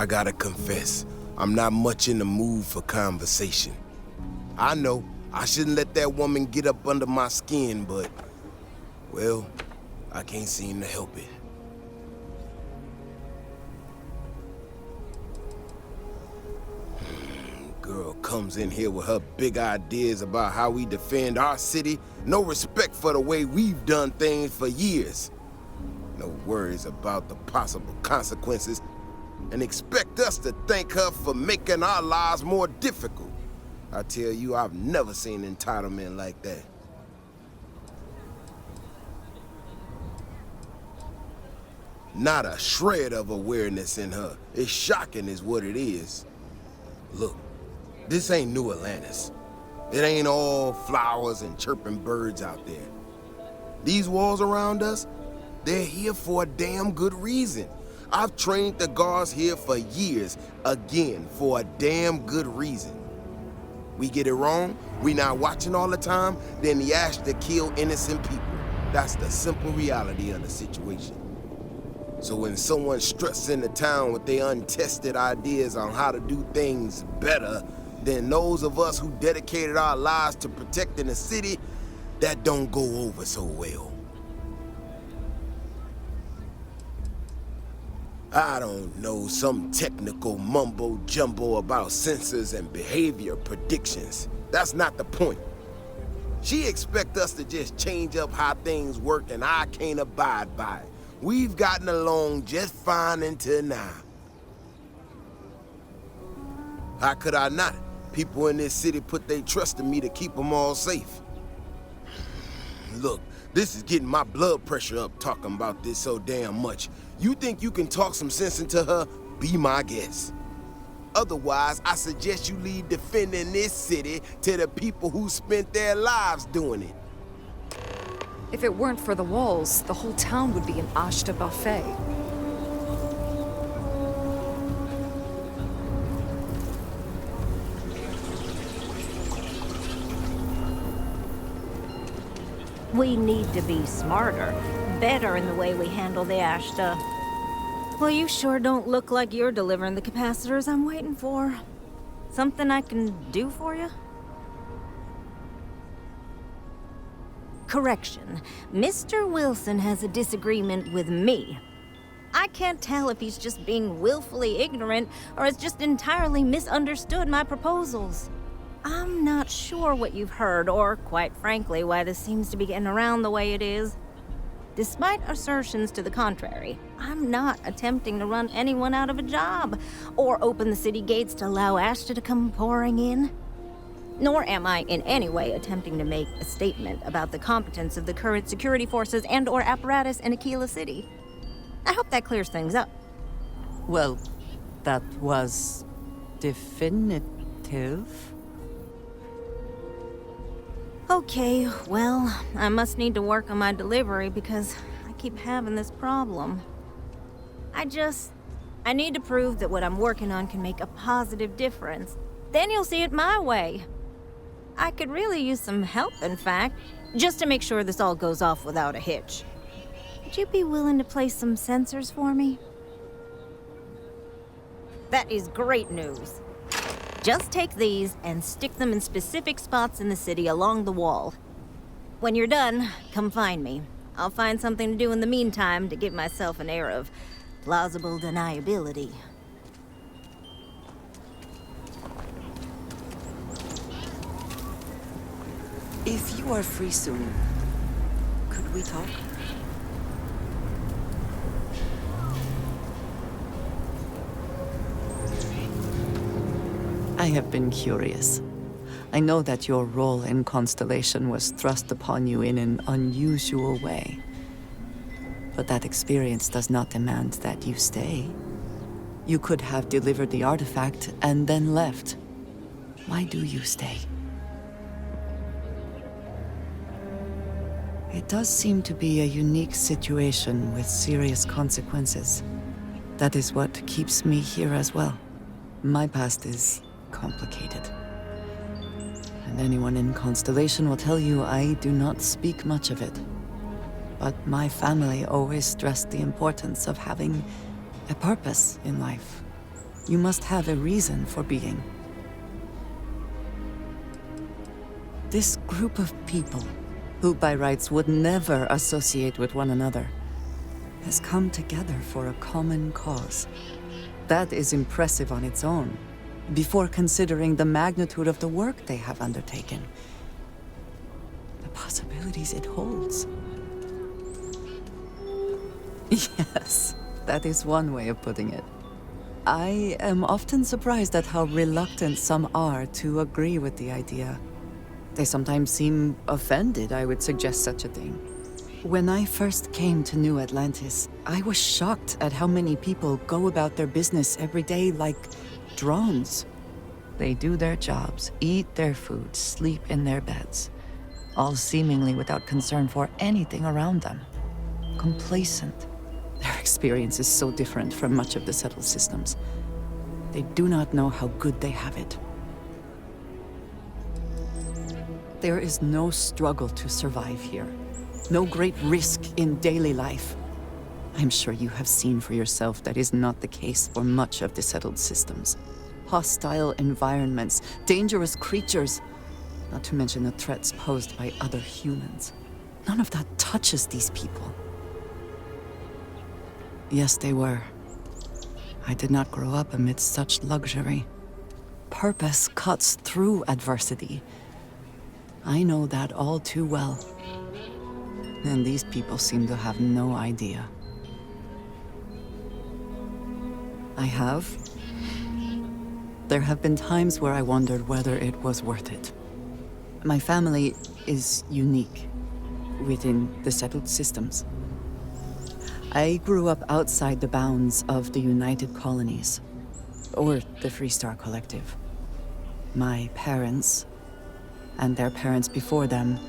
I gotta confess, I'm not much in the mood for conversation. I know, I shouldn't let that woman get up under my skin, but, well, I can't seem to help it. Girl comes in here with her big ideas about how we defend our city, no respect for the way we've done things for years. No worries about the possible consequences, and expect us to thank her for making our lives more difficult. I tell you, I've never seen entitlement like that. Not a shred of awareness in her. It's shocking is what it is. Look, this ain't New Atlantis. It ain't all flowers and chirping birds out there. These walls around us, they're here for a damn good reason. I've trained the guards here for years, again, for a damn good reason. We get it wrong, we not watching all the time, then the ash to kill innocent people. That's the simple reality of the situation. So when someone struts into town with their untested ideas on how to do things better than those of us who dedicated our lives to protecting the city, that don't go over so well. I don't know, some technical mumbo-jumbo about sensors and behavior predictions. That's not the point. She expects us to just change up how things work, and I can't abide by it. We've gotten along just fine until now. How could I not? People in this city put their trust in me to keep them all safe. Look, this is getting my blood pressure up talking about this so damn much. You think you can talk some sense into her? Be my guest. Otherwise, I suggest you leave defending this city to the people who spent their lives doing it. If it weren't for the walls, the whole town would be an Ashta buffet. We need to be smarter, better in the way we handle the Ashta. Well, you sure don't look like you're delivering the capacitors I'm waiting for. Something I can do for you? Correction. Mr. Wilson has a disagreement with me. I can't tell if he's just being willfully ignorant or has just entirely misunderstood my proposals. I'm not sure what you've heard, or quite frankly, why this seems to be getting around the way it is. Despite assertions to the contrary, I'm not attempting to run anyone out of a job, or open the city gates to allow Ashta to come pouring in. Nor am I in any way attempting to make a statement about the competence of the current security forces and/or apparatus in Aquila City. I hope that clears things up. Well, that was definitive. Okay, well, I must need to work on my delivery because I keep having this problem. I need to prove that what I'm working on can make a positive difference. Then you'll see it my way. I could really use some help, in fact, just to make sure this all goes off without a hitch. Would you be willing to place some sensors for me? That is great news. Just take these and stick them in specific spots in the city along the wall. When you're done, come find me. I'll find something to do in the meantime to give myself an air of plausible deniability. If you are free soon, could we talk? I have been curious. I know that your role in Constellation was thrust upon you in an unusual way. But that experience does not demand that you stay. You could have delivered the artifact and then left. Why do you stay? It does seem to be a unique situation with serious consequences. That is what keeps me here as well. My past is complicated. And anyone in Constellation will tell you I do not speak much of it. But my family always stressed the importance of having a purpose in life. You must have a reason for being. This group of people, who by rights would never associate with one another, has come together for a common cause. That is impressive on its own, before considering the magnitude of the work they have undertaken. The possibilities it holds. Yes, that is one way of putting it. I am often surprised at how reluctant some are to agree with the idea. They sometimes seem offended I would suggest such a thing. When I first came to New Atlantis, I was shocked at how many people go about their business every day like drones. They do their jobs, eat their food, sleep in their beds, all seemingly without concern for anything around them. Complacent. Their experience is so different from much of the settled systems. They do not know how good they have it. There is no struggle to survive here. No great risk in daily life. I'm sure you have seen for yourself that is not the case for much of the settled systems. Hostile environments, dangerous creatures, not to mention the threats posed by other humans. None of that touches these people. Yes, they were. I did not grow up amidst such luxury. Purpose cuts through adversity. I know that all too well. And these people seem to have no idea. I have. There have been times where I wondered whether it was worth it. My family is unique within the settled systems. I grew up outside the bounds of the United Colonies, or the Freestar Collective. My parents, and their parents before them,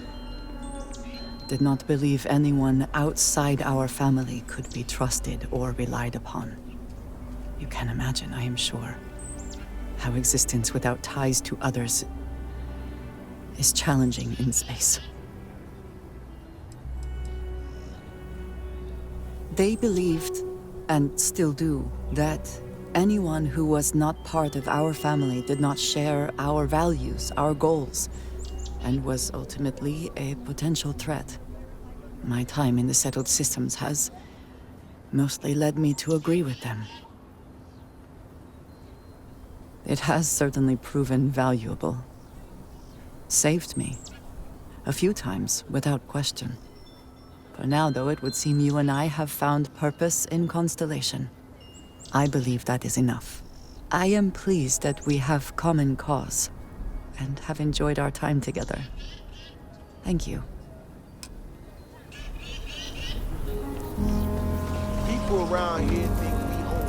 did not believe anyone outside our family could be trusted or relied upon. You can imagine, I am sure, how existence without ties to others is challenging in space. They believed, and still do, that anyone who was not part of our family did not share our values, our goals, and was ultimately a potential threat. My time in the settled systems has mostly led me to agree with them. It has certainly proven valuable. Saved me. A few times, without question. For now, though, it would seem you and I have found purpose in Constellation. I believe that is enough. I am pleased that we have common cause, and have enjoyed our time together. Thank you. People around here think we own.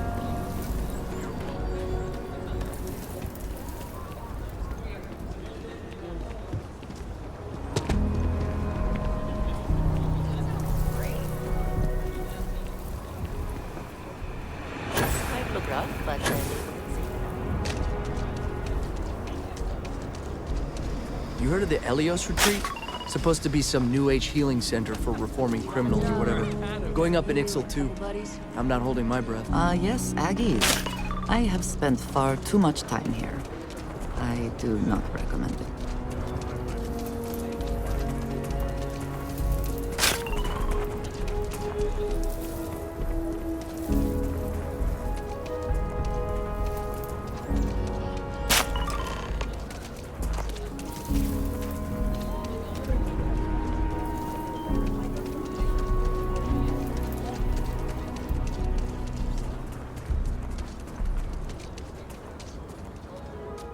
Might look rough, but You heard of the Elios retreat? Supposed to be some new age healing center for reforming criminals or whatever. Going up in Ixel too. I'm not holding my breath. Yes, Aggies. I have spent far too much time here. I do not recommend it.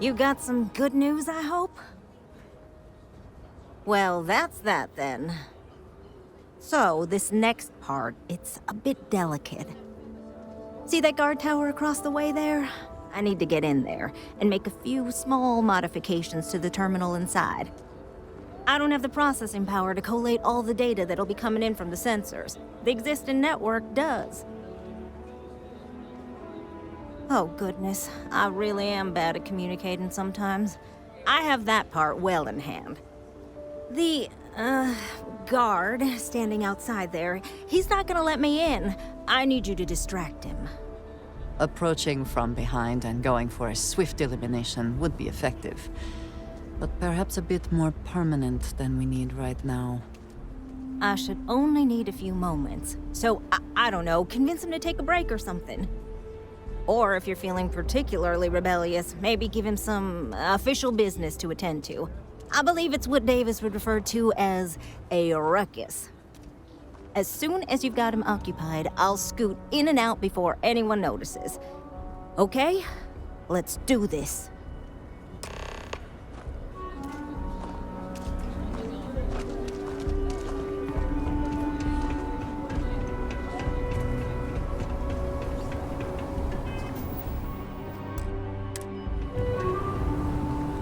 You got some good news, I hope? Well, that's that then. So, this next part, it's a bit delicate. See that guard tower across the way there? I need to get in there and make a few small modifications to the terminal inside. I don't have the processing power to collate all the data that'll be coming in from the sensors. The existing network does. Oh goodness, I really am bad at communicating sometimes. I have that part well in hand. The, guard standing outside there, he's not gonna let me in. I need you to distract him. Approaching from behind and going for a swift elimination would be effective, but perhaps a bit more permanent than we need right now. I should only need a few moments. So, I don't know, convince him to take a break or something. Or if you're feeling particularly rebellious, maybe give him some official business to attend to. I believe it's what Davis would refer to as a ruckus. As soon as you've got him occupied, I'll scoot in and out before anyone notices. Okay? Let's do this.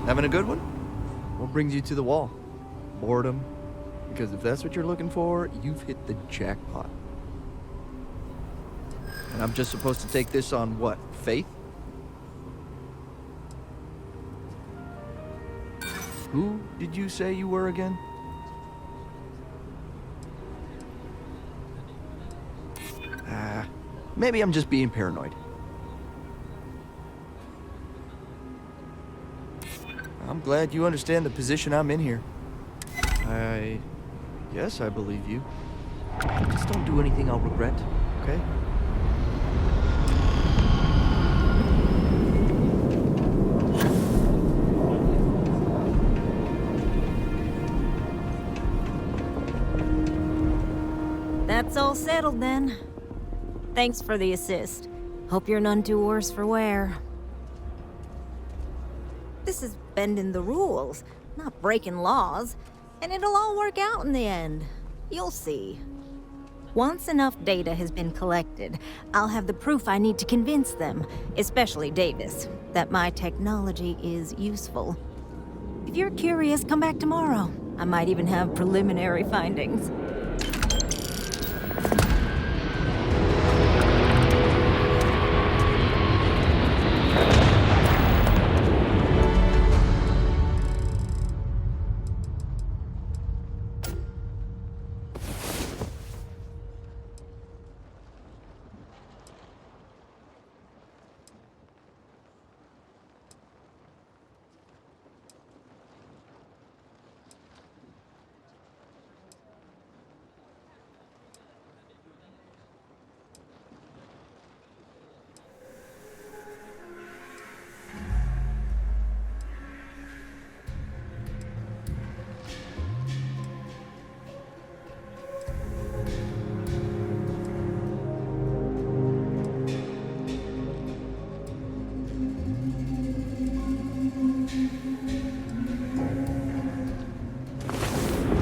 Having a good one? What brings you to the wall? Boredom? Because if that's what you're looking for, you've hit the jackpot. And I'm just supposed to take this on what? Faith? Who did you say you were again? Maybe I'm just being paranoid. I'm glad you understand the position I'm in here. Yes, I believe you. Just don't do anything I'll regret, okay? That's all settled then. Thanks for the assist. Hope you're none too worse for wear. This is bending the rules, not breaking laws. And it'll all work out in the end. You'll see. Once enough data has been collected, I'll have the proof I need to convince them, especially Davis, that my technology is useful. If you're curious, come back tomorrow. I might even have preliminary findings.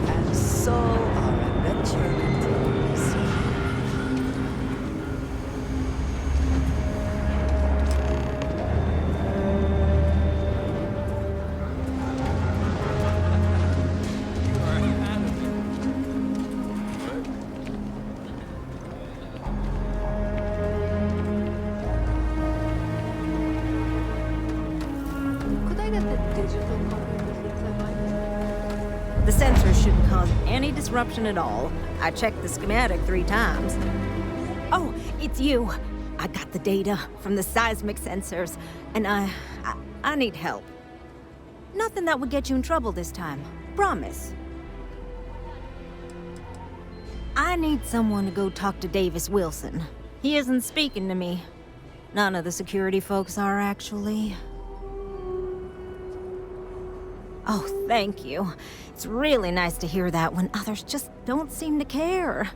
And so our adventure continues. Could I get the digital copy of the The sensors shouldn't cause any disruption at all. I checked the schematic 3 times. Oh, it's you. I got the data from the seismic sensors, and I need help. Nothing that would get you in trouble this time. Promise. I need someone to go talk to Davis Wilson. He isn't speaking to me. None of the security folks are, actually. Oh, thank you. It's really nice to hear that when others just don't seem to care.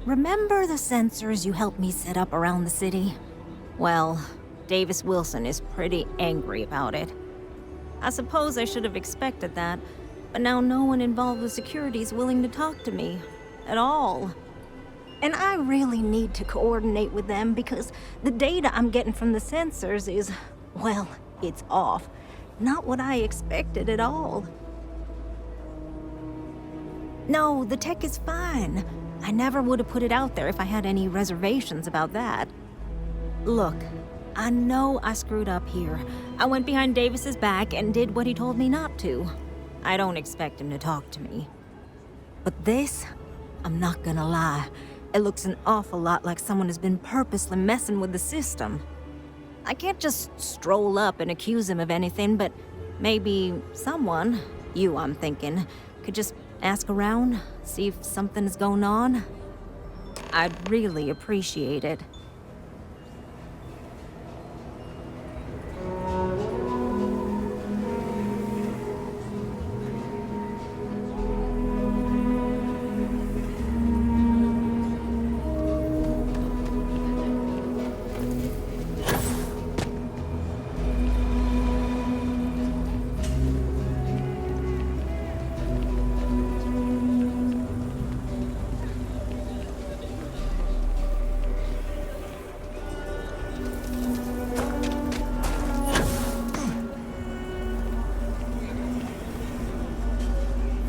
Remember the sensors you helped me set up around the city? Well, Davis Wilson is pretty angry about it. I suppose I should have expected that, but now no one involved with security is willing to talk to me. At all. And I really need to coordinate with them because the data I'm getting from the sensors is, well, it's off. Not what I expected at all. No, the tech is fine. I never would have put it out there if I had any reservations about that. Look, I know I screwed up here. I went behind Davis's back and did what he told me not to. I don't expect him to talk to me. But this, I'm not gonna lie, It looks an awful lot like someone has been purposely messing with the system. I can't just stroll up and accuse him of anything, but maybe someone, you I'm thinking, could just ask around, see if something's going on. I'd really appreciate it.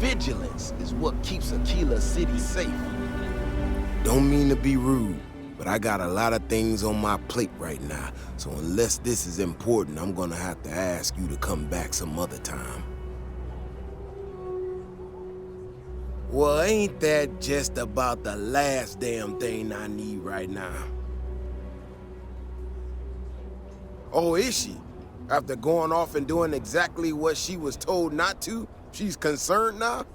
Vigilance is what keeps Aquila City safe. Don't mean to be rude, but I got a lot of things on my plate right now, so unless this is important, I'm gonna have to ask you to come back some other time. Well, ain't that just about the last damn thing I need right now? Oh, is she? After going off and doing exactly what she was told not to, she's concerned now?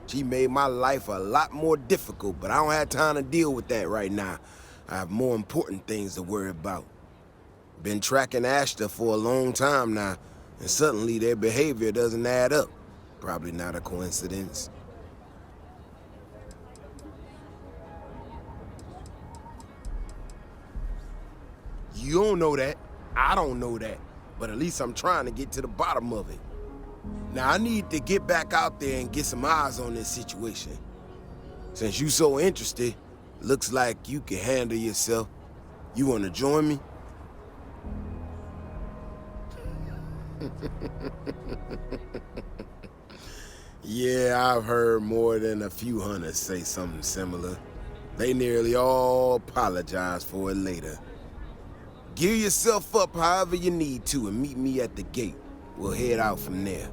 She made my life a lot more difficult, but I don't have time to deal with that right now. I have more important things to worry about. Been tracking Ashton for a long time now, and suddenly their behavior doesn't add up. Probably not a coincidence. You don't know that. I don't know that. But at least I'm trying to get to the bottom of it. Now, I need to get back out there and get some eyes on this situation. Since you so interested, looks like you can handle yourself. You want to join me? Yeah, I've heard more than a few hunters say something similar. They nearly all apologize for it later. Gear yourself up however you need to and meet me at the gate. We'll head out from there.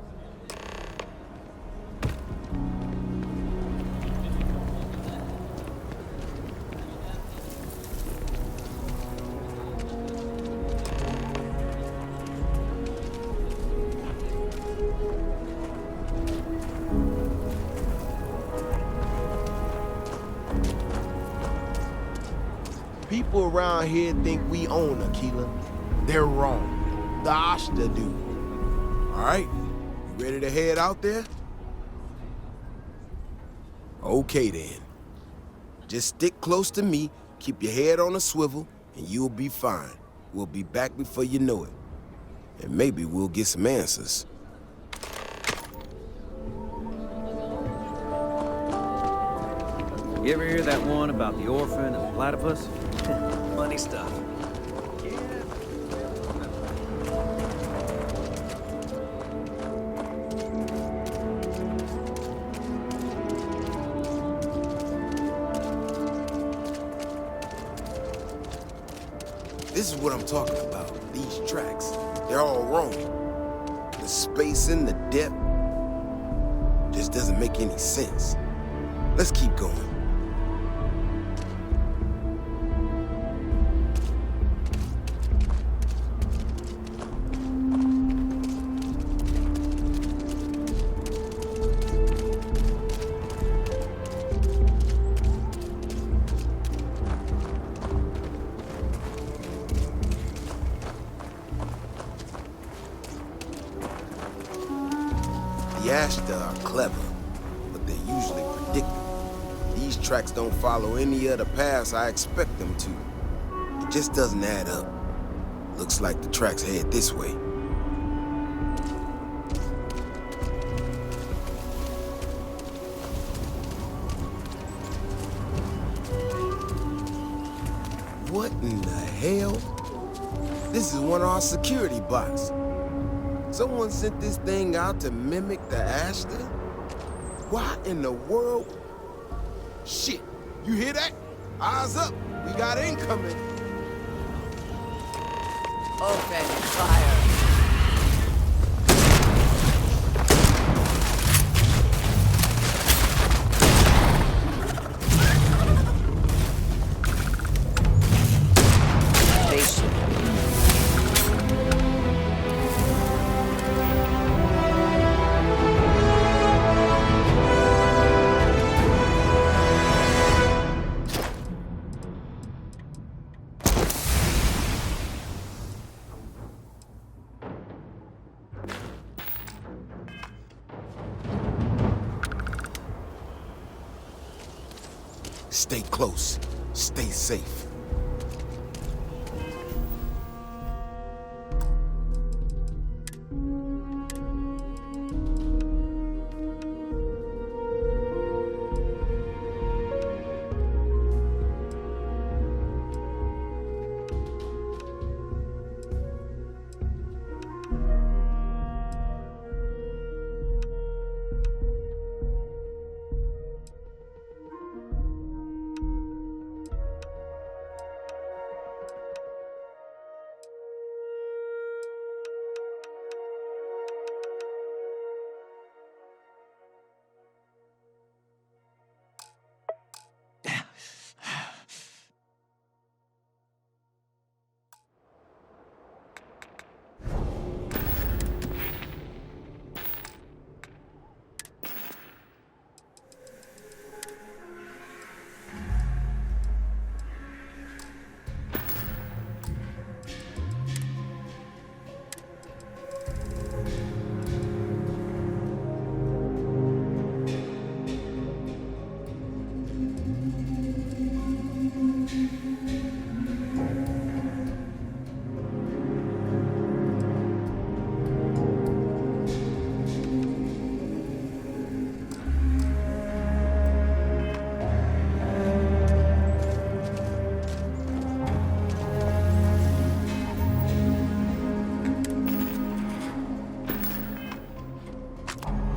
People around here think we own Aquila. They're wrong. The Ashta do. All right, you ready to head out there? Okay then. Just stick close to me, keep your head on a swivel, and you'll be fine. We'll be back before you know it. And maybe we'll get some answers. You ever hear that one about the orphan and the platypus? Funny stuff. This is what I'm talking about. These tracks, they're all wrong. The spacing, the depth, just doesn't make any sense. Let's keep going. The Ashta are clever, but they're usually predictable. These tracks don't follow any other paths I expect them to. It just doesn't add up. Looks like the tracks head this way. What in the hell? This is one of our security bots. Someone sent this thing out to mimic the Ashta? Why in the world? Shit, you hear that? Eyes up, we got incoming. Open fire. Stay close. Stay safe.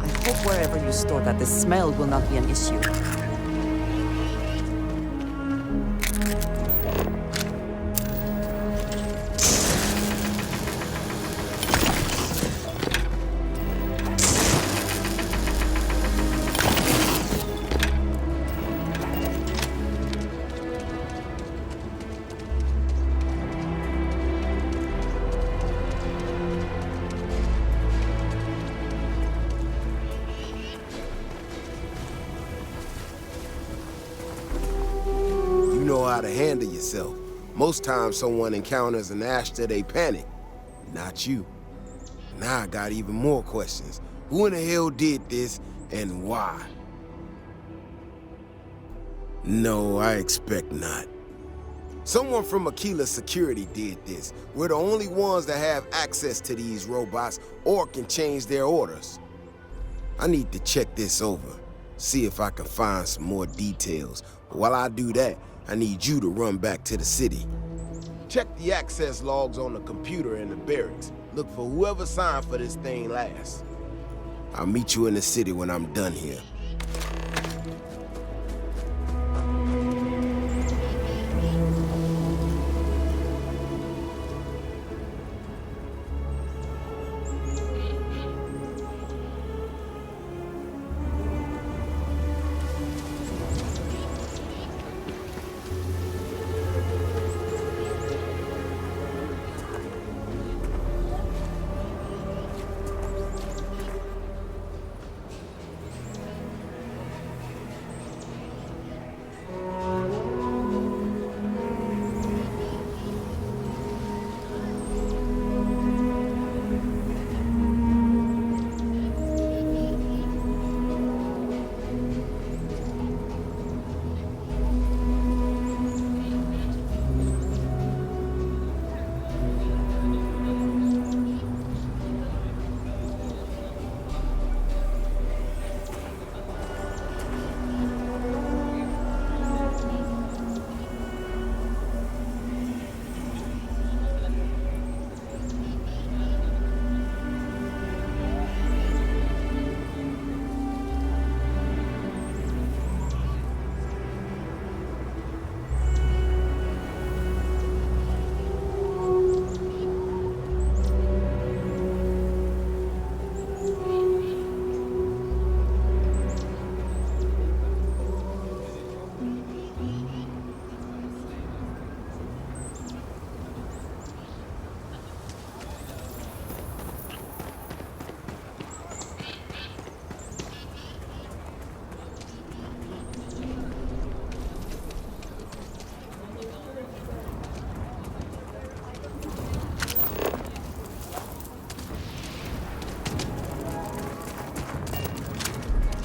I hope wherever you store that the smell will not be an issue. You know how to handle yourself. Most times someone encounters an Ashta, they panic. Not you. Now I got even more questions. Who in the hell did this, and why? No, I expect not. Someone from Aquila Security did this. We're the only ones that have access to these robots or can change their orders. I need to check this over, see if I can find some more details. But while I do that, I need you to run back to the city. Check the access logs on the computer in the barracks. Look for whoever signed for this thing last. I'll meet you in the city when I'm done here.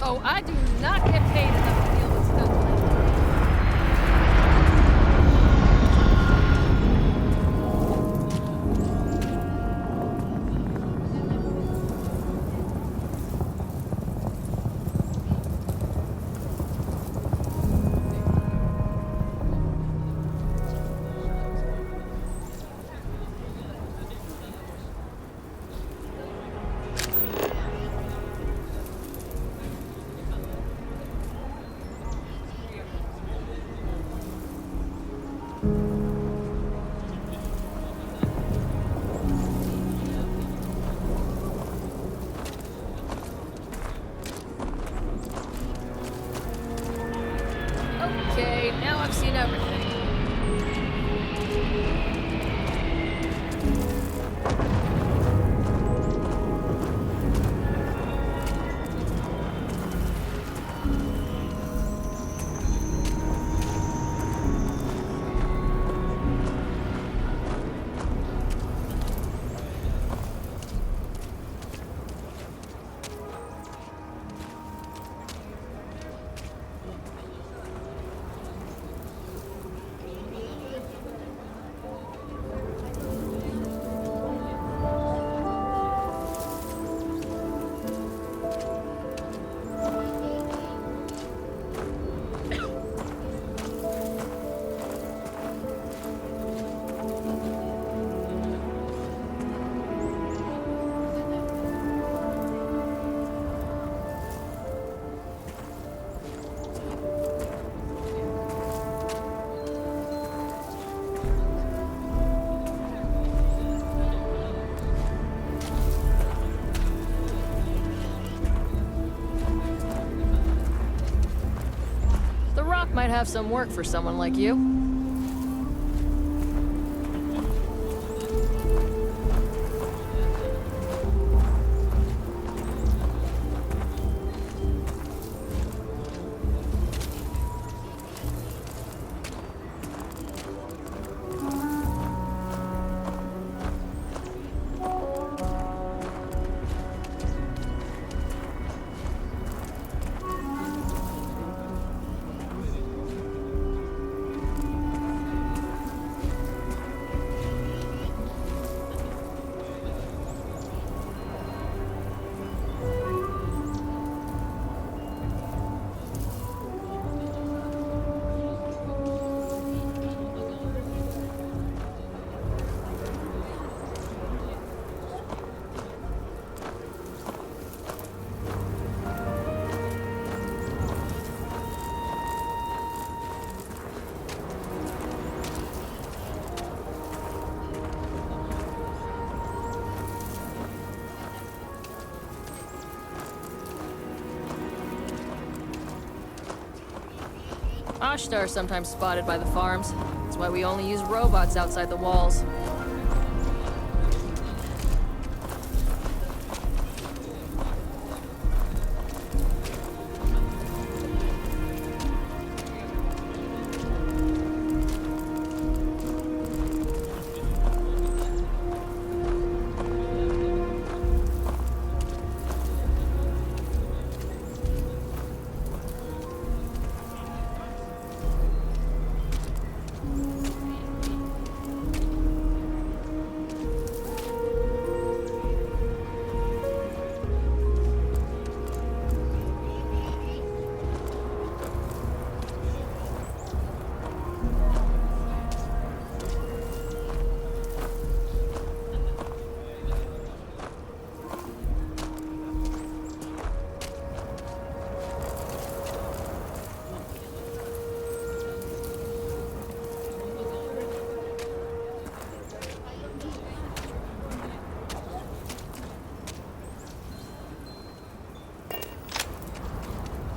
Oh, I do not get paid enough to deal with stuff like that. might have some work for someone like you. Ashtar are sometimes spotted by the farms. That's why we only use robots outside the walls.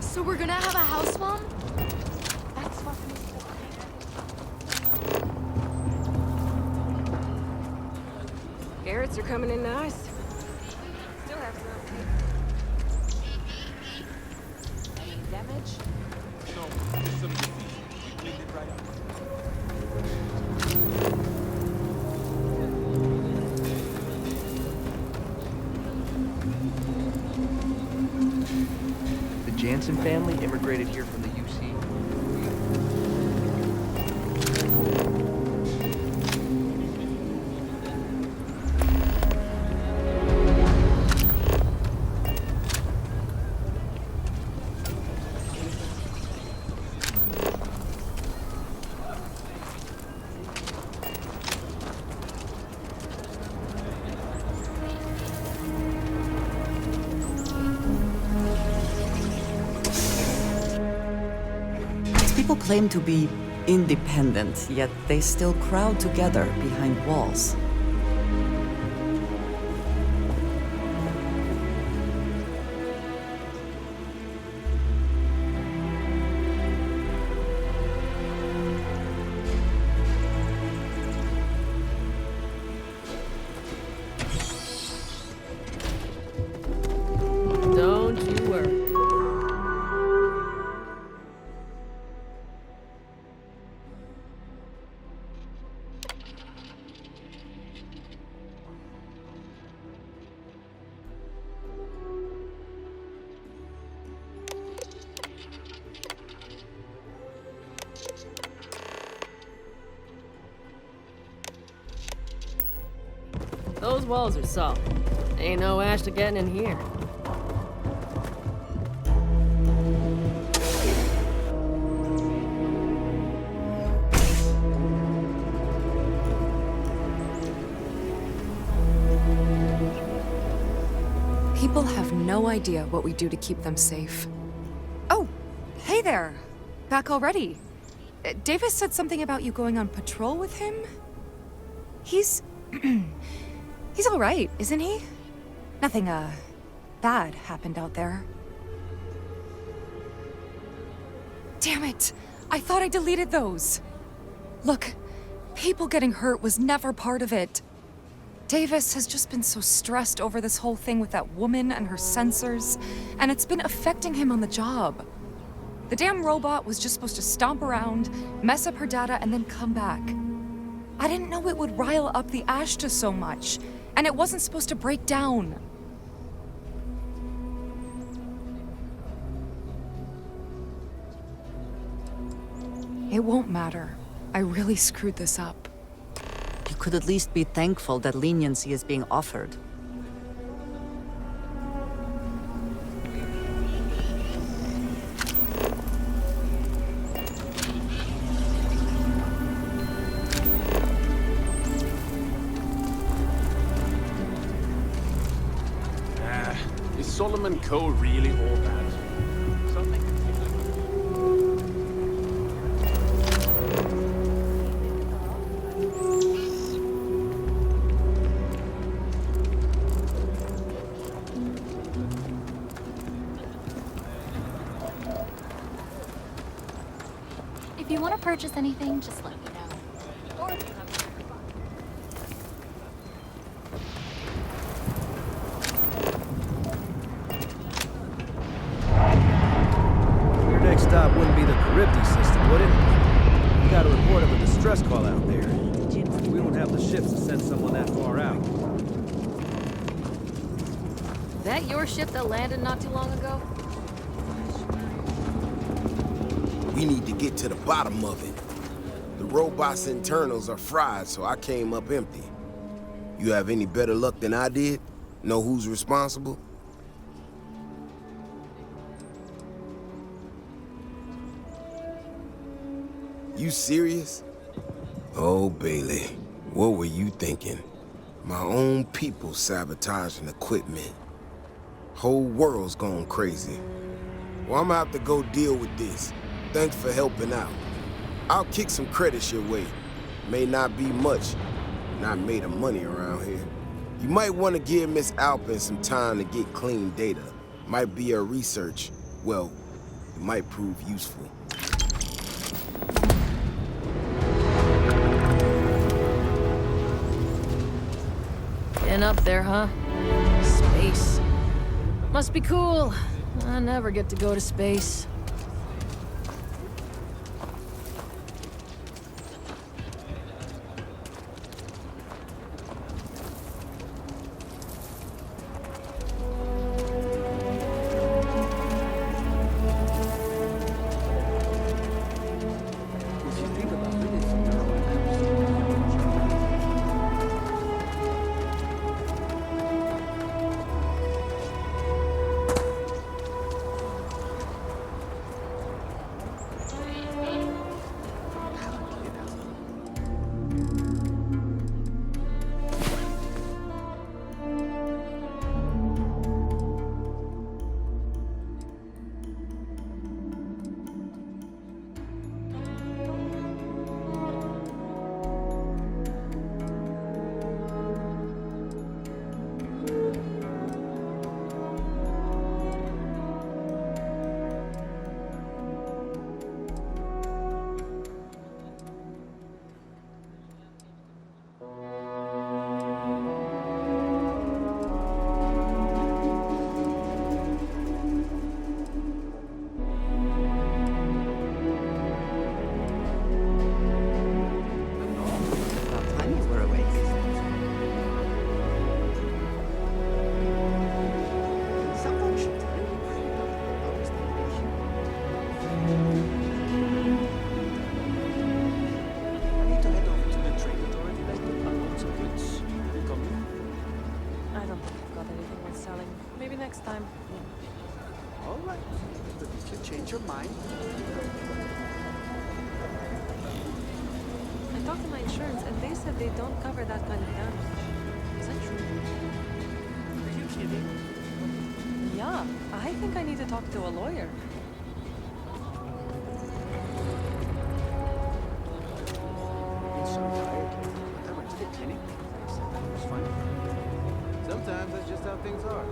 So we're gonna have a house bomb? That's fucking Garrett's are coming in nice. Still have some. Any damage? No, just some disease. We cleaned it right up. The Jansen family immigrated here from the UC. People claim to be independent, yet they still crowd together behind walls. Don't you worry. Those walls are solid. Ain't no Ashta getting in here. People have no idea what we do to keep them safe. Oh, hey there. Back already. Davis said something about you going on patrol with him? He's... he's all right, isn't he? Nothing, bad happened out there. Damn it! I thought I deleted those. Look, people getting hurt was never part of it. Davis has just been so stressed over this whole thing with that woman and her sensors, and it's been affecting him on the job. The damn robot was just supposed to stomp around, mess up her data, and then come back. I didn't know it would rile up the Ashta so much, and it wasn't supposed to break down. It won't matter. I really screwed this up. You could at least be thankful that leniency is being offered. Is Solomon Co. really all that? Something. If you want to purchase anything, just let me know. Or if you have Your next stop wouldn't be the Charybdis system, would it? We got a report of a distress call out there. We don't have the ships to send someone that far out. That your ship that landed not too long ago? We need to get to the bottom of it. The robot's internals are fried, so I came up empty. You have any better luck than I did? Know who's responsible? You serious? Oh, Bailey, what were you thinking? My own people sabotaging equipment. Whole world's gone crazy. Well, I'm gonna have to go deal with this. Thanks for helping out. I'll kick some credits your way. May not be much. Not made of money around here. You might want to give Miss Alpin some time to get clean data. Might be her research. Well, it might prove useful. Getting up there, huh? Space. Must be cool. I never get to go to space. next time. All right. But if you change your mind... I talked to my insurance and they said they don't cover that kind of damage. Is that true? Are you kidding? Yeah, I think I need to talk to a lawyer. I'm so tired. I went to the clinic. They said that was fine. Sometimes that's just how things are.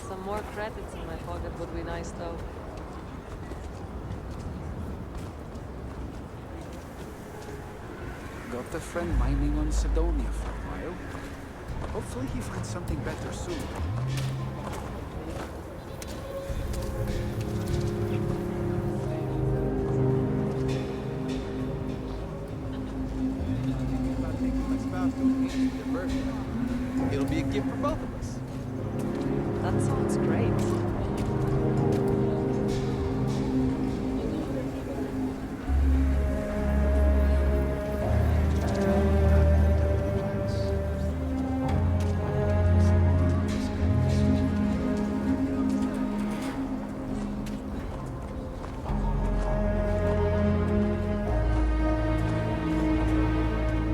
Some more credits in my pocket would be nice, though. Got a friend mining on Sidonia for a while. Hopefully he finds something better soon. Thinking about taking my spouse to an ancient diversion. It'll be a gift for both of us. That sounds great.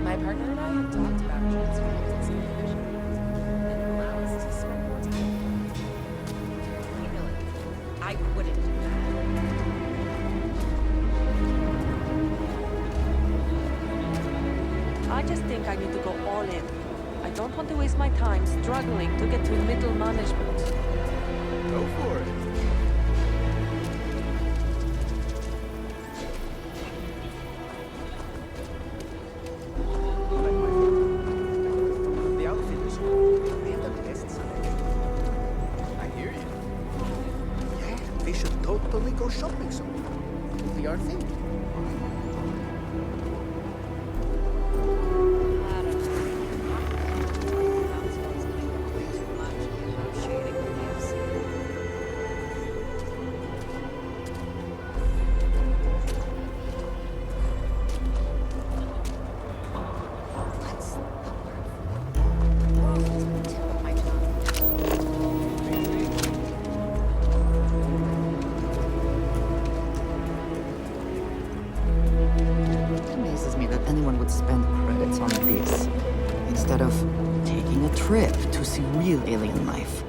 My partner and I have talked about transferring to some division. It allows us to spend more time. Really, I wouldn't do that. I just think I need to go all in. I don't want to waste my time struggling to get to middle management. Go for it. The outfitters, they have the best selection. I hear you. Yeah, they should totally go shopping somewhere. It'll be our thing. It amazes me that anyone would spend credits on this instead of taking a trip to see real alien life.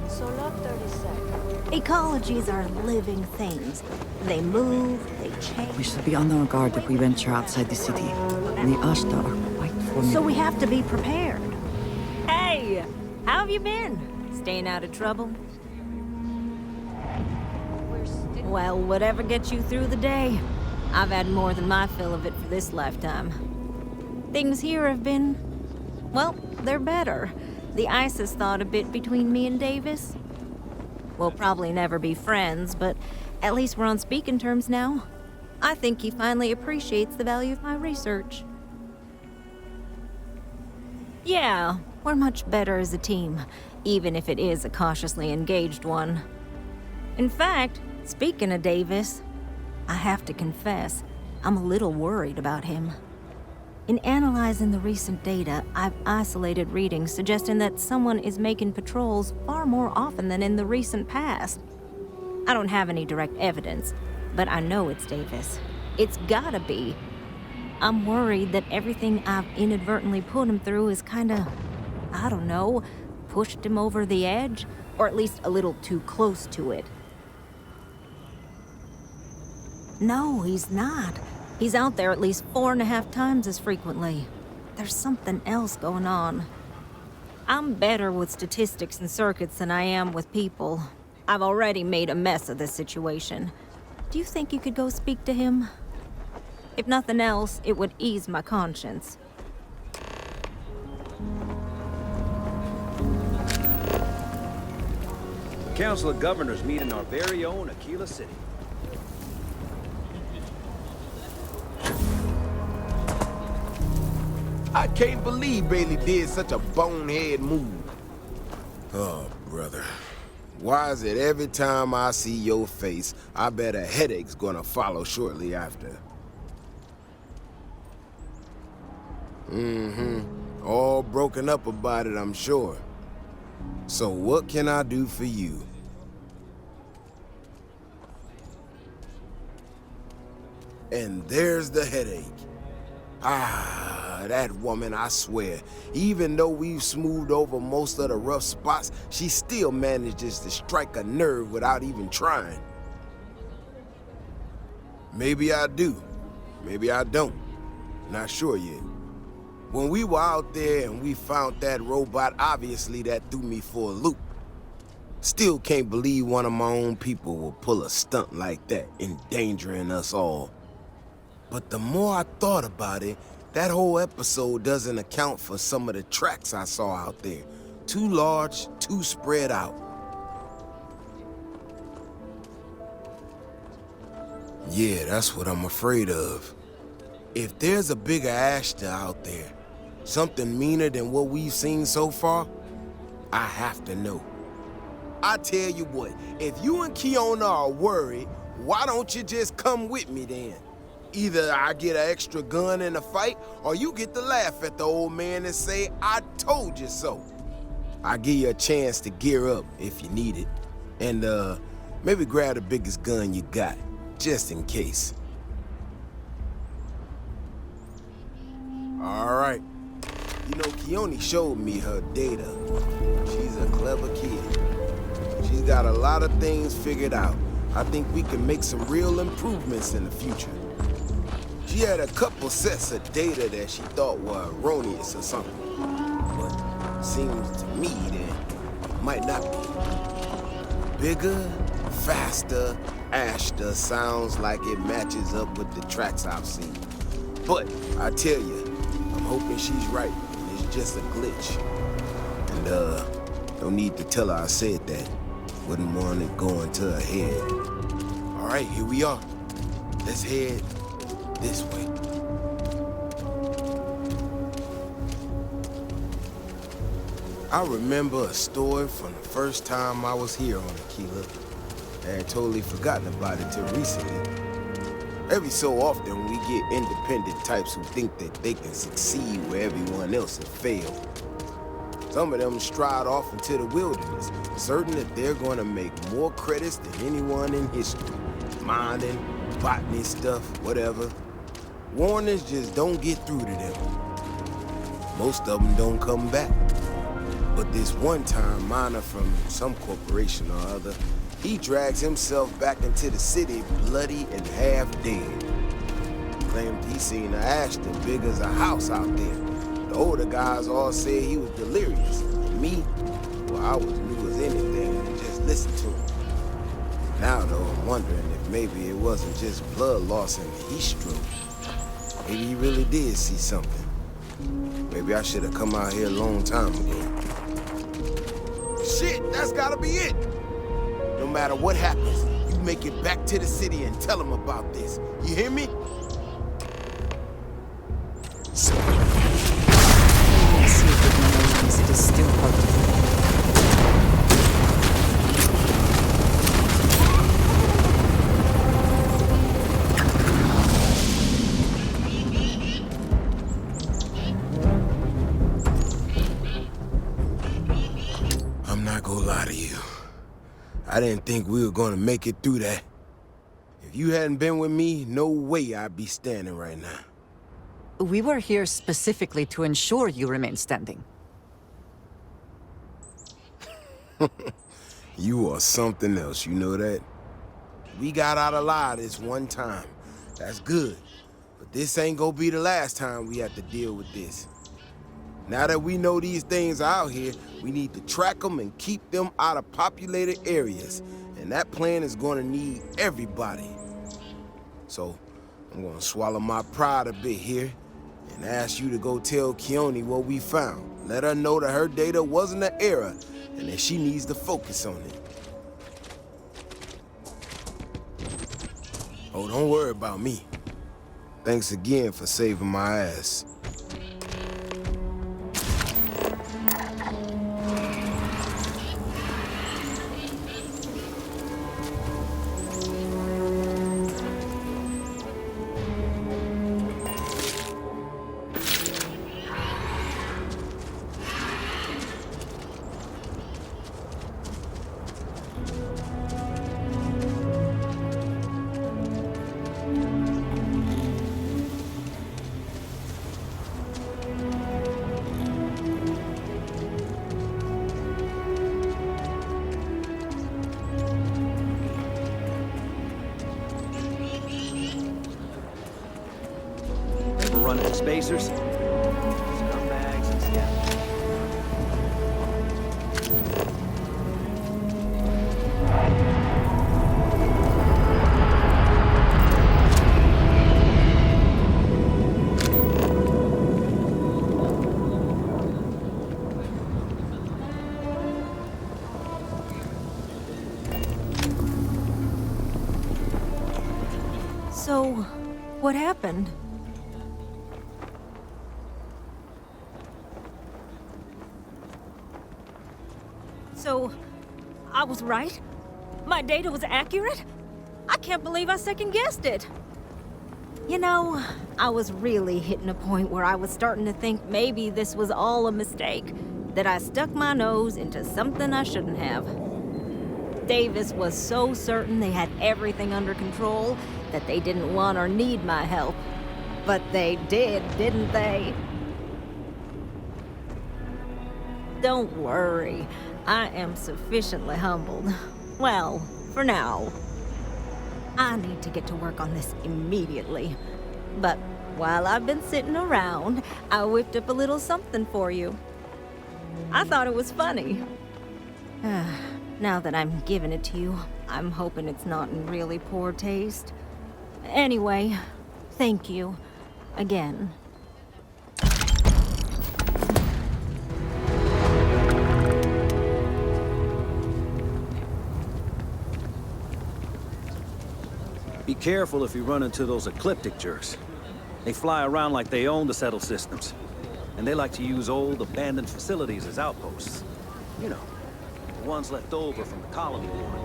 So lot 37. Ecologies are living things. They move, they change. We should be on our guard if we venture outside the city. The Ashta are quite formidable. So we have to be prepared. Hey, how have you been? Staying out of trouble? Well, whatever gets you through the day. I've had more than my fill of it for this lifetime. Things here have been, well, they're better. The ice has thawed a bit between me and Davis. We'll probably never be friends, but at least we're on speaking terms now. I think he finally appreciates the value of my research. Yeah, we're much better as a team, even if it is a cautiously engaged one. In fact, speaking of Davis, I have to confess, I'm a little worried about him. In analyzing the recent data, I've isolated readings suggesting that someone is making patrols far more often than in the recent past. I don't have any direct evidence, but I know it's Davis. It's gotta be. I'm worried that everything I've inadvertently put him through is kinda, I don't know, pushed him over the edge, or at least a little too close to it. No, he's not. He's out there at least 4.5 times as frequently. There's something else going on. I'm better with statistics and circuits than I am with people. I've already made a mess of this situation. Do you think you could go speak to him? If nothing else, it would ease my conscience. The Council of Governors meet in our very own Aquila City. I can't believe Bailey did such a bonehead move. Oh, brother. Why is it every time I see your face, I bet a headache's gonna follow shortly after? All broken up about it, I'm sure. So what can I do for you? And there's the headache. Ah. that woman, I swear. Even though we've smoothed over most of the rough spots, she still manages to strike a nerve without even trying. Maybe I do. Maybe I don't. Not sure yet. When we were out there and we found that robot, obviously that threw me for a loop. Still can't believe one of my own people will pull a stunt like that, endangering us all. But the more I thought about it, that whole episode doesn't account for some of the tracks I saw out there. Too large, too spread out. Yeah, that's what I'm afraid of. If there's a bigger Ashta out there, something meaner than what we've seen so far, I have to know. I tell you what, if you and Kiona are worried, why don't you just come with me then? Either I get an extra gun in the fight, or you get to laugh at the old man and say, I told you so. I'll give you a chance to gear up if you need it. And maybe grab the biggest gun you got, just in case. All right. You know, Keone showed me her data. She's a clever kid. She's got a lot of things figured out. I think we can make some real improvements in the future. She had a couple sets of data that she thought were erroneous or something. But seems to me that it might not be. Bigger, faster, Ashta sounds like it matches up with the tracks I've seen. But I tell you, I'm hoping she's right. It's just a glitch. And no need to tell her I said that. Wouldn't want it going to her head. All right, here we are. Let's head this way. I remember a story from the first time I was here on Aquila. I had totally forgotten about it till recently. Every so often, we get independent types who think that they can succeed where everyone else has failed. Some of them stride off into the wilderness, certain that they're going to make more credits than anyone in history. Mining, botany stuff, whatever. Warnings just don't get through to them. Most of them don't come back. But this one-time miner from some corporation or other, he drags himself back into the city bloody and half dead. Claimed he seen an Ashton big as a house out there. The older guys all said he was delirious. And me, well, I was new as anything and just listened to him. Now, though, I'm wondering if maybe it wasn't just blood loss and heat stroke. Maybe he really did see something. Maybe I should have come out here a long time ago. Shit, that's gotta be it! No matter what happens, you make it back to the city and tell them about this. You hear me? It is still hard to find. I'm not gonna lie to you. I didn't think we were gonna make it through that. If you hadn't been with me, no way I'd be standing right now. We were here specifically to ensure you remain standing. You are something else, you know that? We got out alive this one time. That's good. But this ain't gonna be the last time we have to deal with this. Now that we know these things are out here, we need to track them and keep them out of populated areas. And that plan is gonna need everybody. So, I'm gonna swallow my pride a bit here and ask you to go tell Keone what we found. Let her know that her data wasn't an error and that she needs to focus on it. Oh, don't worry about me. Thanks again for saving my ass. losers. Scumbags and scavengers. So, what happened? So, I was right? My data was accurate? I can't believe I second-guessed it. You know, I was really hitting a point where I was starting to think maybe this was all a mistake, that I stuck my nose into something I shouldn't have. Davis was so certain they had everything under control that they didn't want or need my help. But they did, didn't they? Don't worry. I am sufficiently humbled. Well, for now. I need to get to work on this immediately. But while I've been sitting around, I whipped up a little something for you. I thought it was funny. Now that I'm giving it to you, I'm hoping it's not in really poor taste. Anyway, thank you. Again. Be careful if you run into those ecliptic jerks. They fly around like they own the settled systems. And they like to use old, abandoned facilities as outposts. You know, the ones left over from the colony war.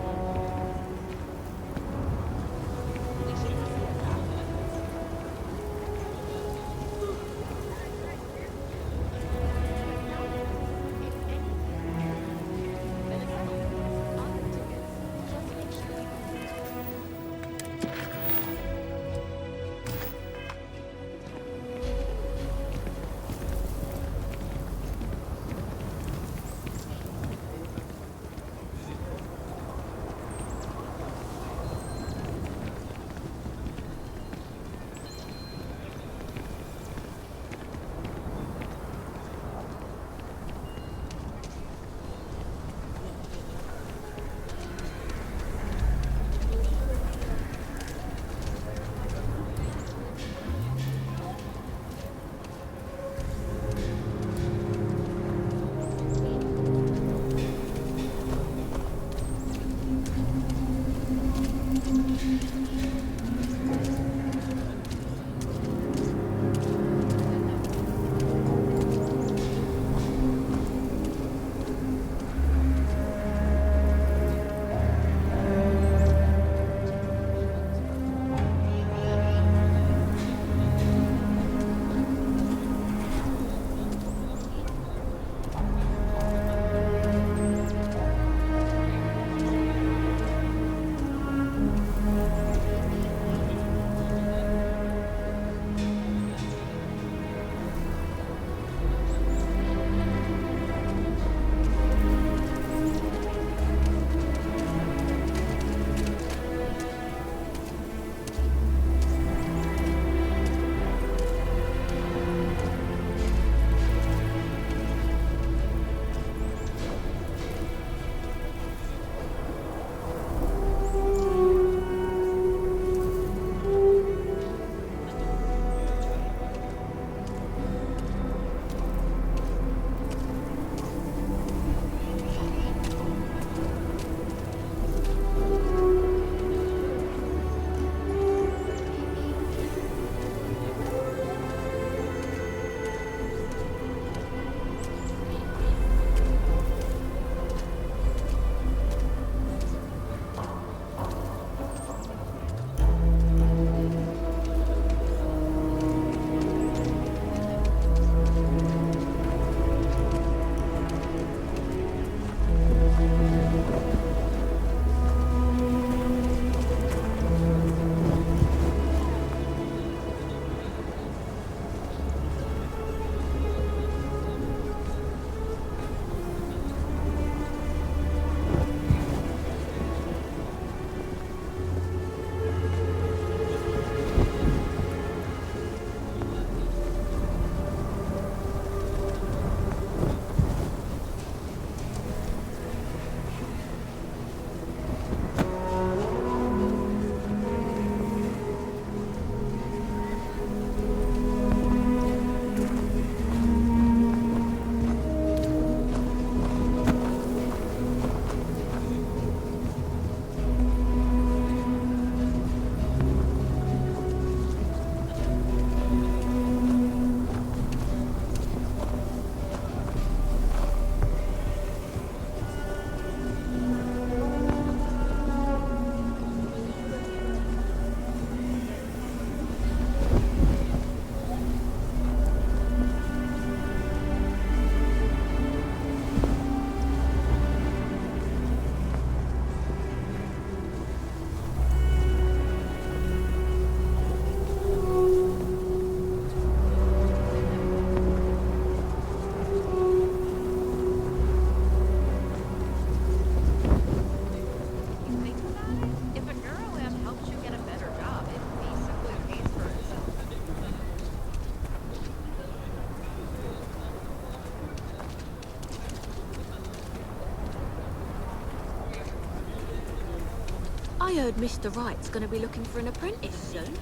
I heard Mr. Wright's gonna be looking for an apprentice soon.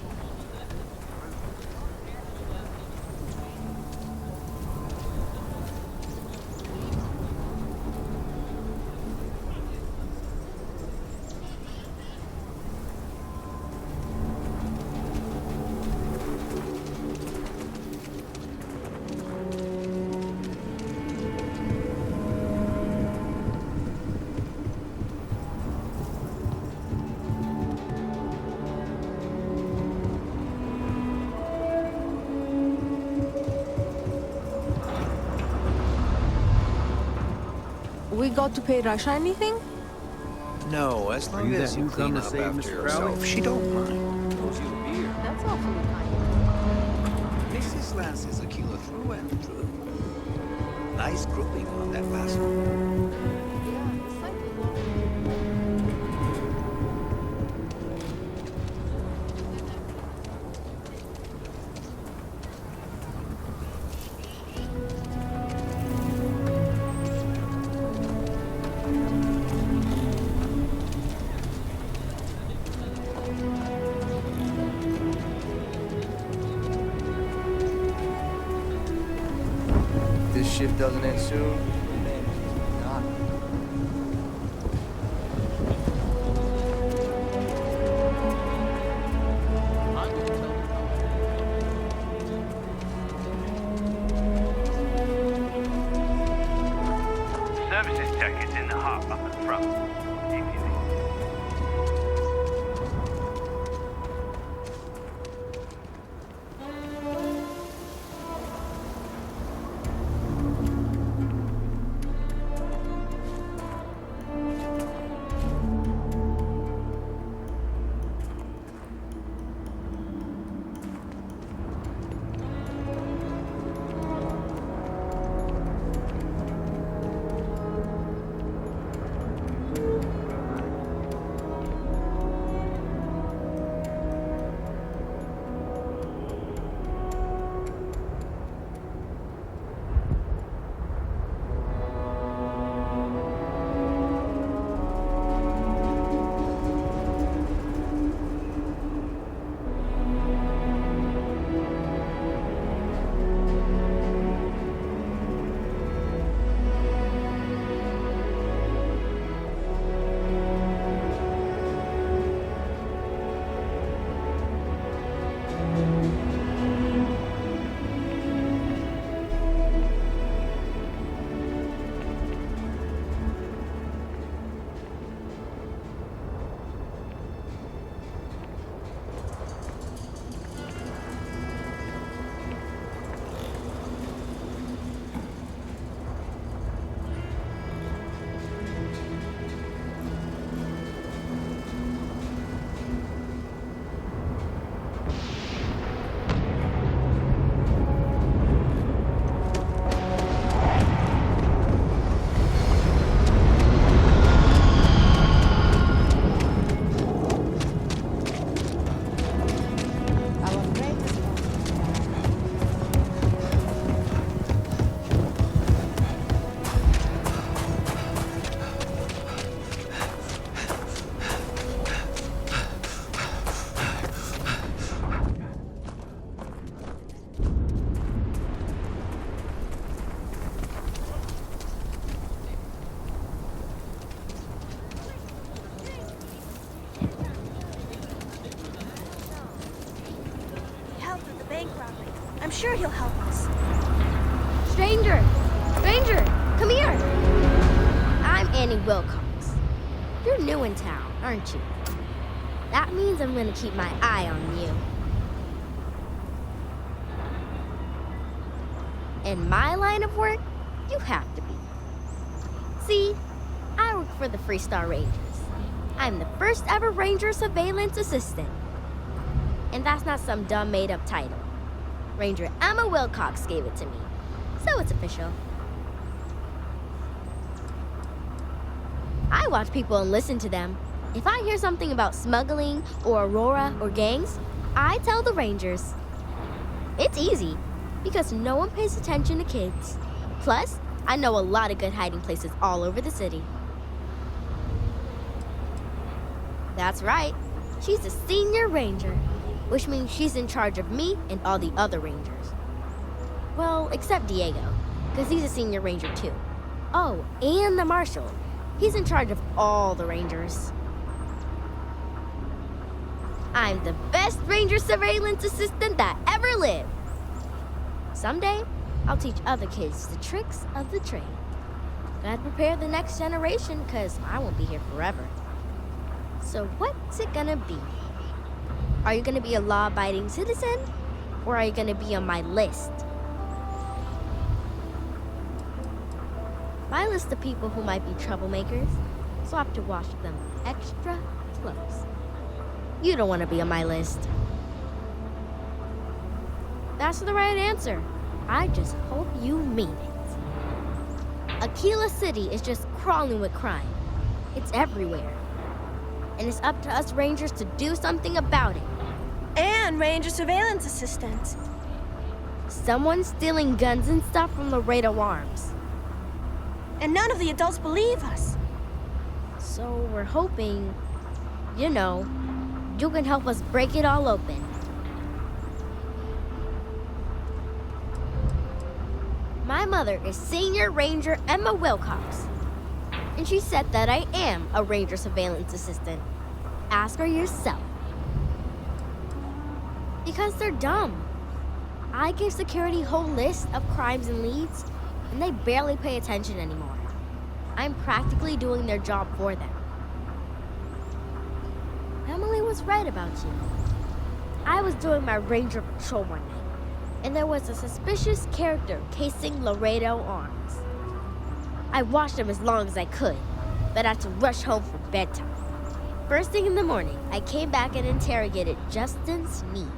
We got to pay Rasha anything? No, as long as you clean up after yourself, she don't mind. That's awfully kind. Mrs. Lance is a killer through and through. Nice grouping on that last one. Yeah, slightly long. This shift doesn't end soon. Not. Services tech is in the hut up at the front. If you need. I'm sure he'll help us. Stranger! Stranger! Come here! I'm Annie Wilcox. You're new in town, aren't you? That means I'm gonna keep my eye on you. In my line of work, you have to be. See, I work for the Freestar Rangers. I'm the first ever Ranger Surveillance Assistant. And that's not some dumb made-up title. Ranger Emma Wilcox gave it to me, so it's official. I watch people and listen to them. If I hear something about smuggling or Aurora or gangs, I tell the Rangers. It's easy, because no one pays attention to kids. Plus, I know a lot of good hiding places all over the city. That's right. She's a senior ranger, which means she's in charge of me and all the other rangers. Well, except Diego, because he's a senior ranger too. Oh, and the marshal. He's in charge of all the rangers. I'm the best ranger surveillance assistant that ever lived. Someday, I'll teach other kids the tricks of the trade. Gotta prepare the next generation, because I won't be here forever. So what's it gonna be? Are you gonna be a law-abiding citizen? Or are you gonna be on my list? My list of people who might be troublemakers, so I have to watch them extra close. You don't want to be on my list. That's the right answer. I just hope you mean it. Aquila City is just crawling with crime. It's everywhere. And it's up to us Rangers to do something about it. And Ranger Surveillance Assistant. Someone's stealing guns and stuff from Laredo Arms. And none of the adults believe us. So we're hoping, you know, you can help us break it all open. My mother is Senior Ranger Emma Wilcox. And she said that I am a Ranger Surveillance Assistant. Ask her yourself. Because they're dumb. I give security a whole list of crimes and leads, and they barely pay attention anymore. I'm practically doing their job for them. Emily was right about you. I was doing my ranger patrol one night, and there was a suspicious character casing Laredo Arms. I watched him as long as I could, but I had to rush home for bedtime. First thing in the morning, I came back and interrogated Justin Sneed.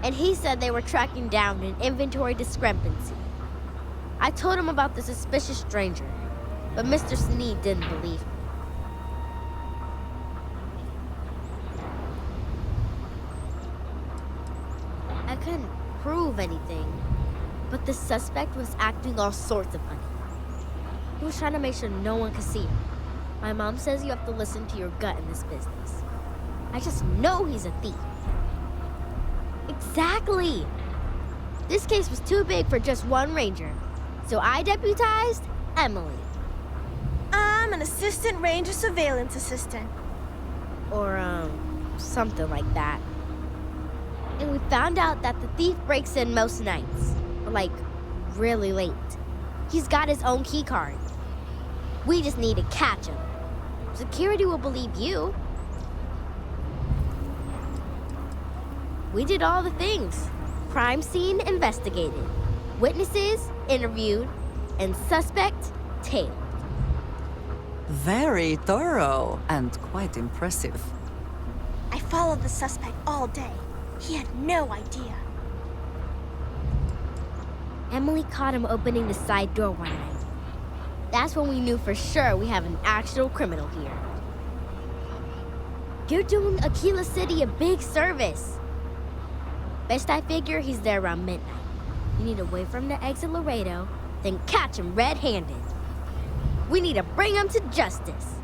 And he said they were tracking down an inventory discrepancy. I told him about the suspicious stranger, but Mr. Sneed didn't believe me. I couldn't prove anything, but the suspect was acting all sorts of funny. He was trying to make sure no one could see him. My mom says you have to listen to your gut in this business. I just know he's a thief. Exactly! This case was too big for just one ranger, so I deputized Emily. I'm an Assistant Ranger Surveillance Assistant. Or, something like that. And we found out that the thief breaks in most nights. Like, really late. He's got his own key card. We just need to catch him. Security will believe you. We did all the things. Crime scene investigated. Witnesses interviewed. And suspect tailed. Very thorough and quite impressive. I followed the suspect all day. He had no idea. Emily caught him opening the side door one night. That's when we knew for sure we have an actual criminal here. You're doing Aquila City a big service. Best I figure he's there around midnight. You need to wait for him to exit Laredo, then catch him red-handed. We need to bring him to justice.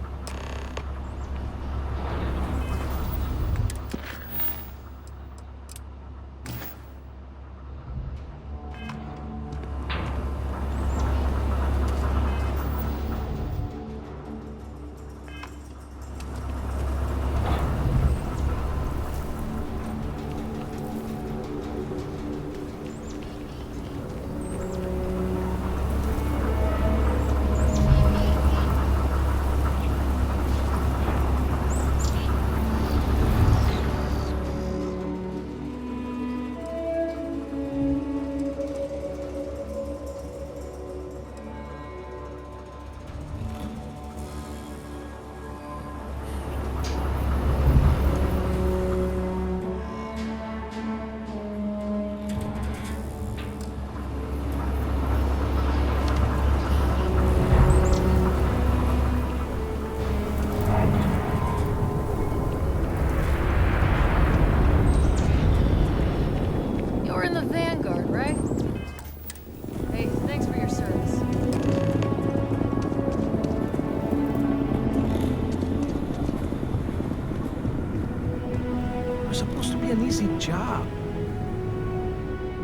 crazy job.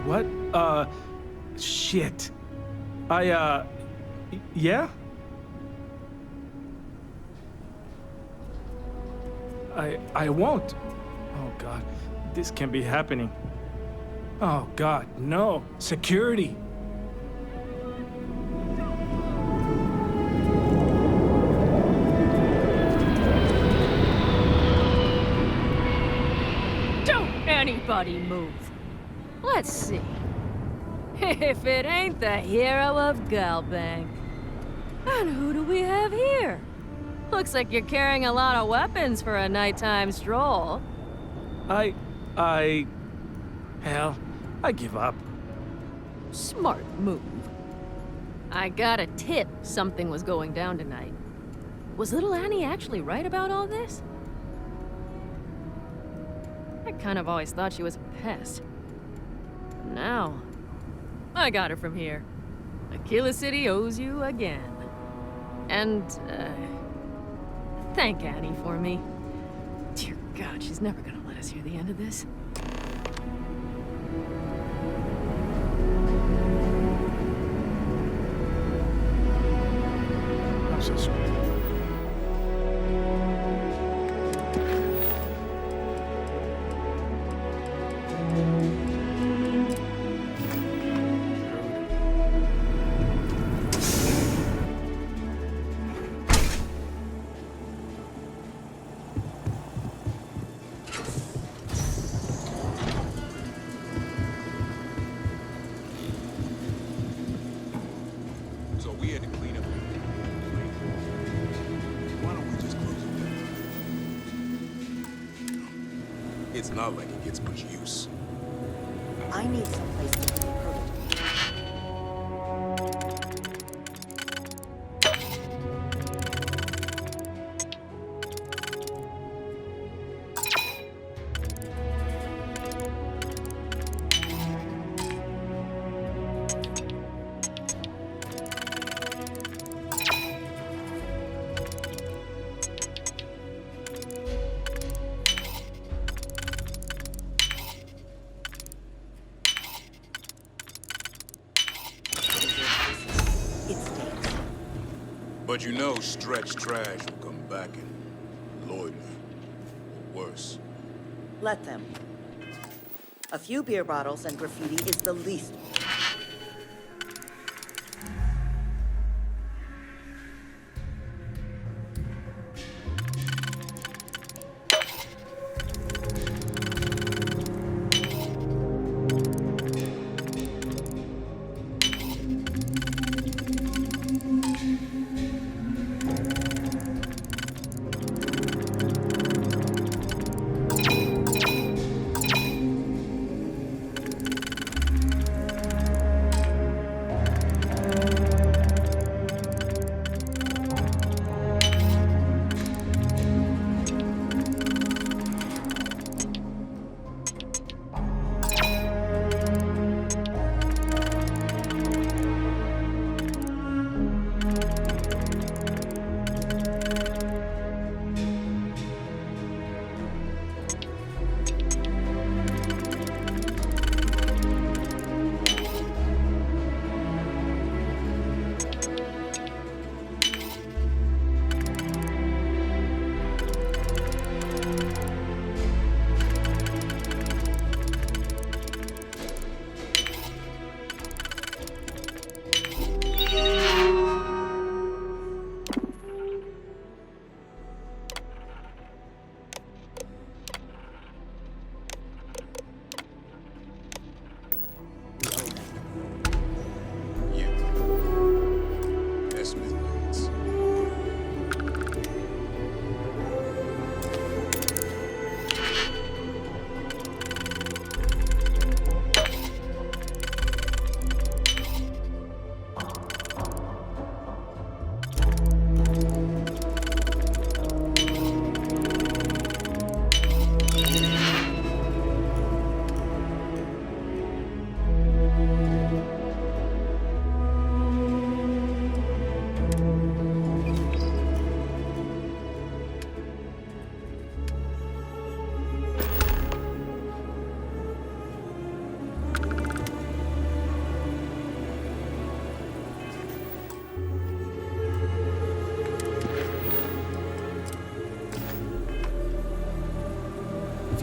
What? Shit. Yeah? I won't. Oh, God. This can't be happening. Oh, God, no. Security. Don't anybody move. Let's see. If it ain't the hero of Galbank. And who do we have here? Looks like you're carrying a lot of weapons for a nighttime stroll. Hell, I give up. Smart move. I got a tip something was going down tonight. Was little Annie actually right about all this? I kind of always thought she was a pest. But now, I got her from here. Aquila City owes you again. And, thank Annie for me. Dear God, she's never gonna let us hear the end of this. I'm so sweet. So we had to clean up. Why don't we just close it down? It's not like it gets much use. I need someplace to put the prototype. But you know stretch trash will come back and loiter. Or worse. Let them. A few beer bottles and graffiti is the least.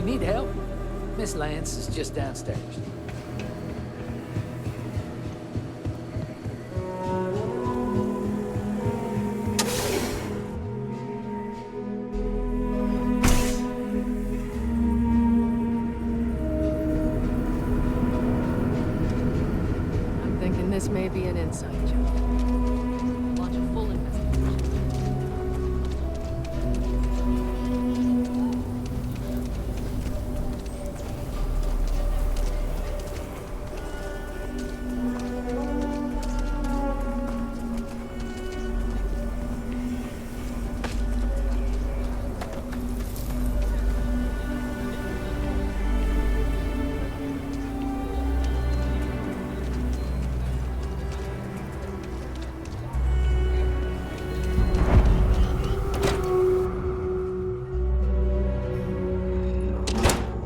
you need help, Miss Lance is just downstairs. I'm thinking this may be an inside job. Launch a full investigation.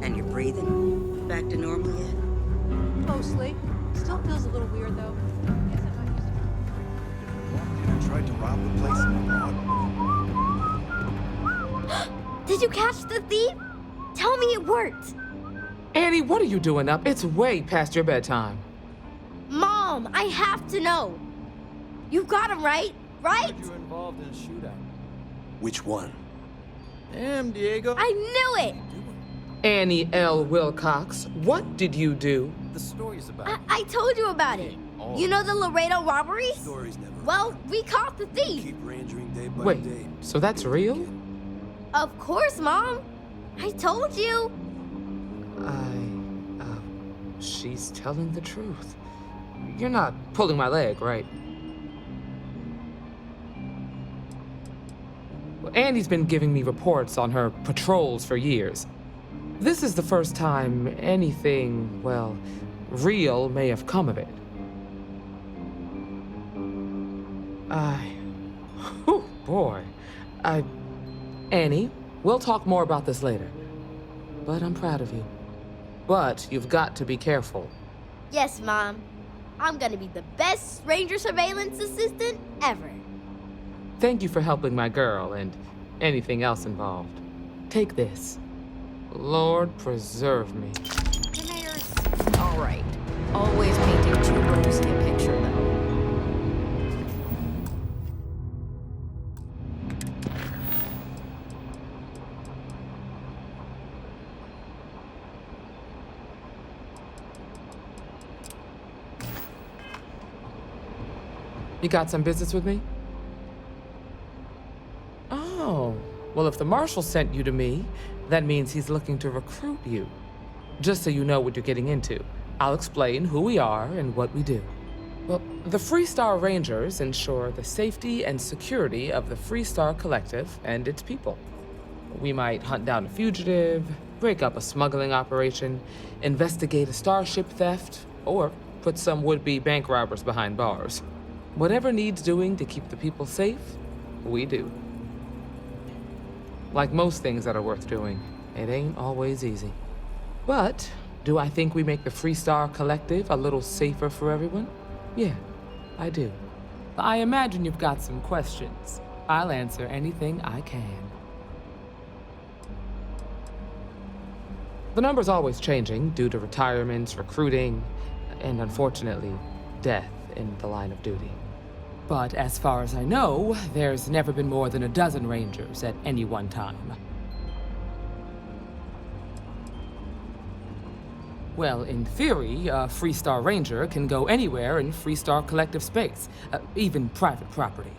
And you're breathing? Back to normal yet? Mostly. Still feels a little weird, though. I tried to rob the place and Did you catch the thief? Tell me it worked. Annie, what are you doing up? It's way past your bedtime. Mom, I have to know. You got him right? Right? You were involved in a shootout. Which one? Damn, Diego. I knew it. Annie L. Wilcox, what did you do? The story's about. I told you about it. You know the Laredo robberies? Stories never. Well, we caught the thief. Keep rangering day by Wait, day. so that's real? Of course, Mom. I told you. She's telling the truth. You're not pulling my leg, right? Well, Annie's been giving me reports on her patrols for years. This is the first time anything, well, real may have come of it. Oh boy. Annie, we'll talk more about this later. But I'm proud of you. But you've got to be careful. Yes, Mom. I'm gonna be the best ranger surveillance assistant ever. Thank you for helping my girl and anything else involved. Take this. Lord preserve me. The mayor's all right. Always painting too rosy a picture, though. You got some business with me? Oh, well, if the marshal sent you to me, that means he's looking to recruit you. Just so you know what you're getting into, I'll explain who we are and what we do. Well, the Freestar Rangers ensure the safety and security of the Freestar Collective and its people. We might hunt down a fugitive, break up a smuggling operation, investigate a starship theft, or put some would-be bank robbers behind bars. Whatever needs doing to keep the people safe, we do. Like most things that are worth doing, it ain't always easy. But do I think we make the Freestar Collective a little safer for everyone? Yeah, I do. I imagine you've got some questions. I'll answer anything I can. The number's always changing due to retirements, recruiting, and unfortunately, death in the line of duty. But as far as I know, there's never been more than a dozen Rangers at any one time. Well, in theory, a Freestar Ranger can go anywhere in Freestar Collective space, even private property.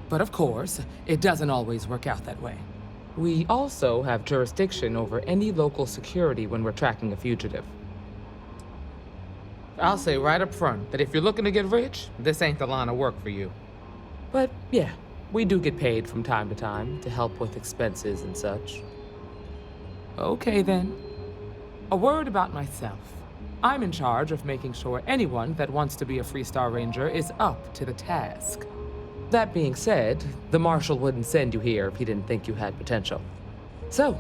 But of course, it doesn't always work out that way. We also have jurisdiction over any local security when we're tracking a fugitive. I'll say right up front that if you're looking to get rich, this ain't the line of work for you. But yeah, we do get paid from time to time to help with expenses and such. Okay then. A word about myself. I'm in charge of making sure anyone that wants to be a Freestar Ranger is up to the task. That being said, the Marshal wouldn't send you here if he didn't think you had potential. So,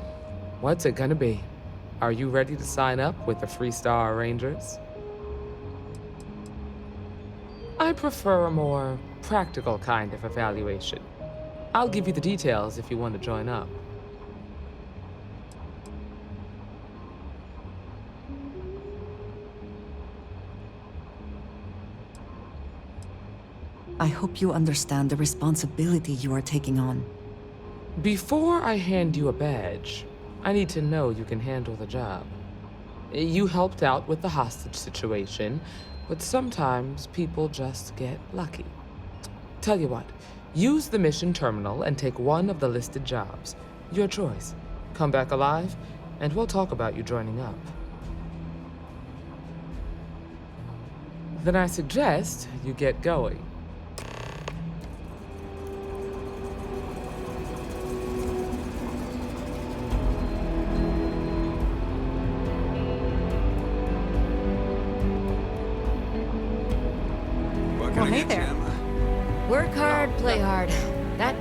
what's it gonna be? Are you ready to sign up with the Freestar Rangers? I prefer a more practical kind of evaluation. I'll give you the details if you want to join up. I hope you understand the responsibility you are taking on. Before I hand you a badge, I need to know you can handle the job. You helped out with the hostage situation, but sometimes people just get lucky. Tell you what, use the mission terminal and take one of the listed jobs. Your choice. Come back alive, and we'll talk about you joining up. Then I suggest you get going. Well, hey there. Work hard, play hard. That...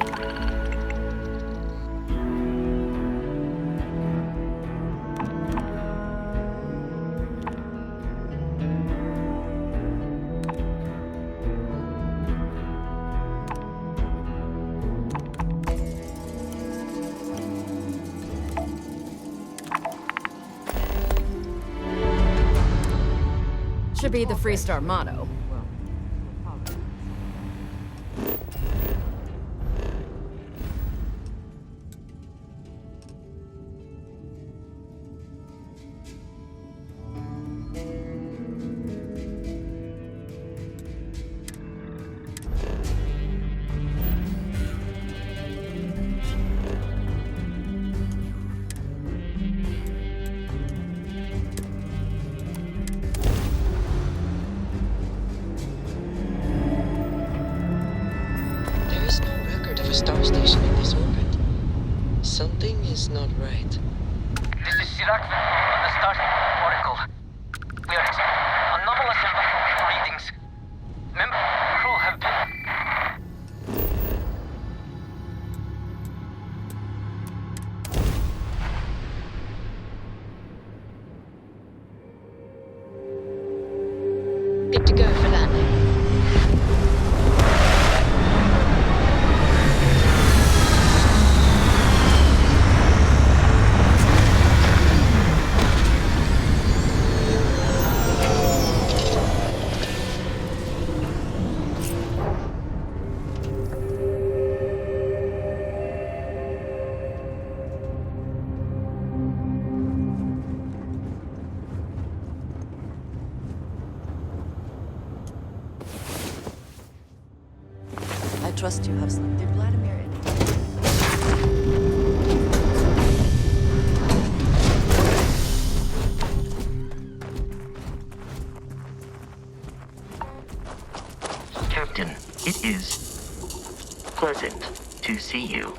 Should be the Freestar motto. There is no record of a star station in this orbit. Something is not right. This is Sirac on the Starfield Oracle. We are anomalous readings. Member crew have been... Good to go for landing. I trust you have some. Did Vladimir in? Captain, it is pleasant to see you.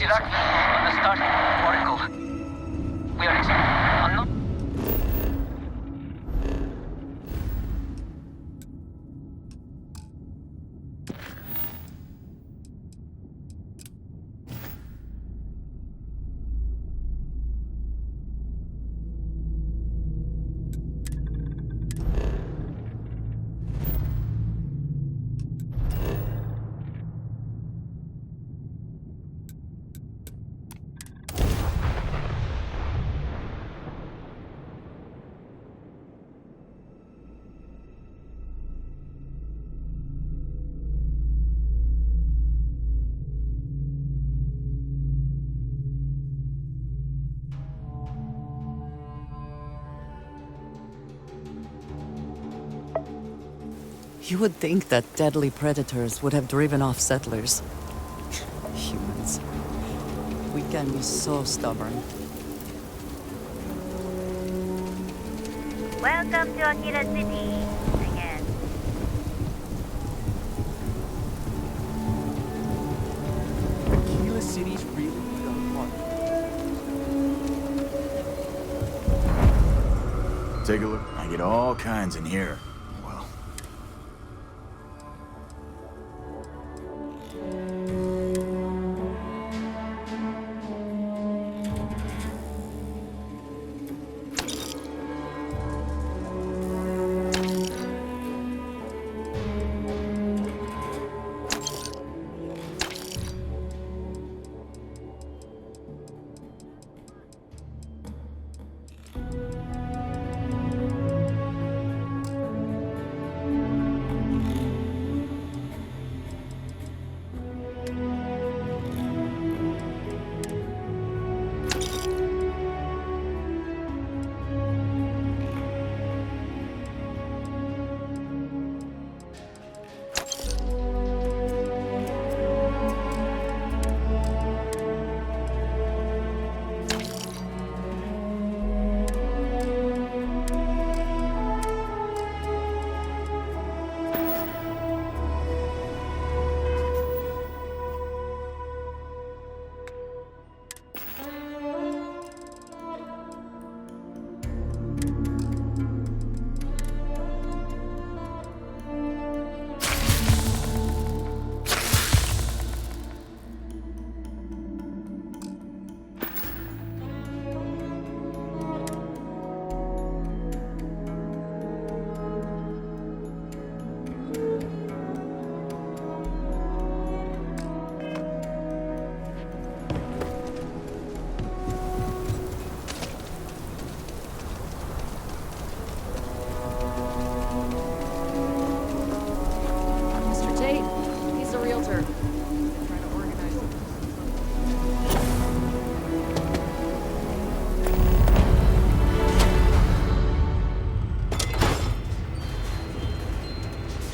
Starfield on the Starfield Oracle. We are unknown. You would think that deadly predators would have driven off settlers. Humans. We can be so stubborn. Welcome to Akira City again. Aquila City's really gone apart. Take a look. I get all kinds in here. Well.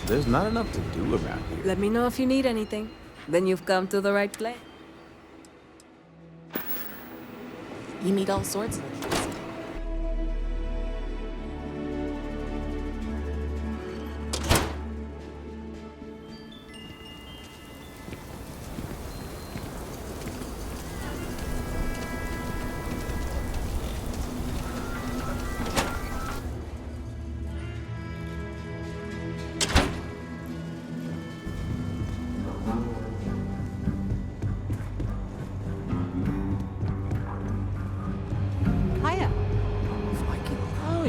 There's not enough to do around here. Let me know if you need anything. Then you've come to the right place. You meet all sorts of kids.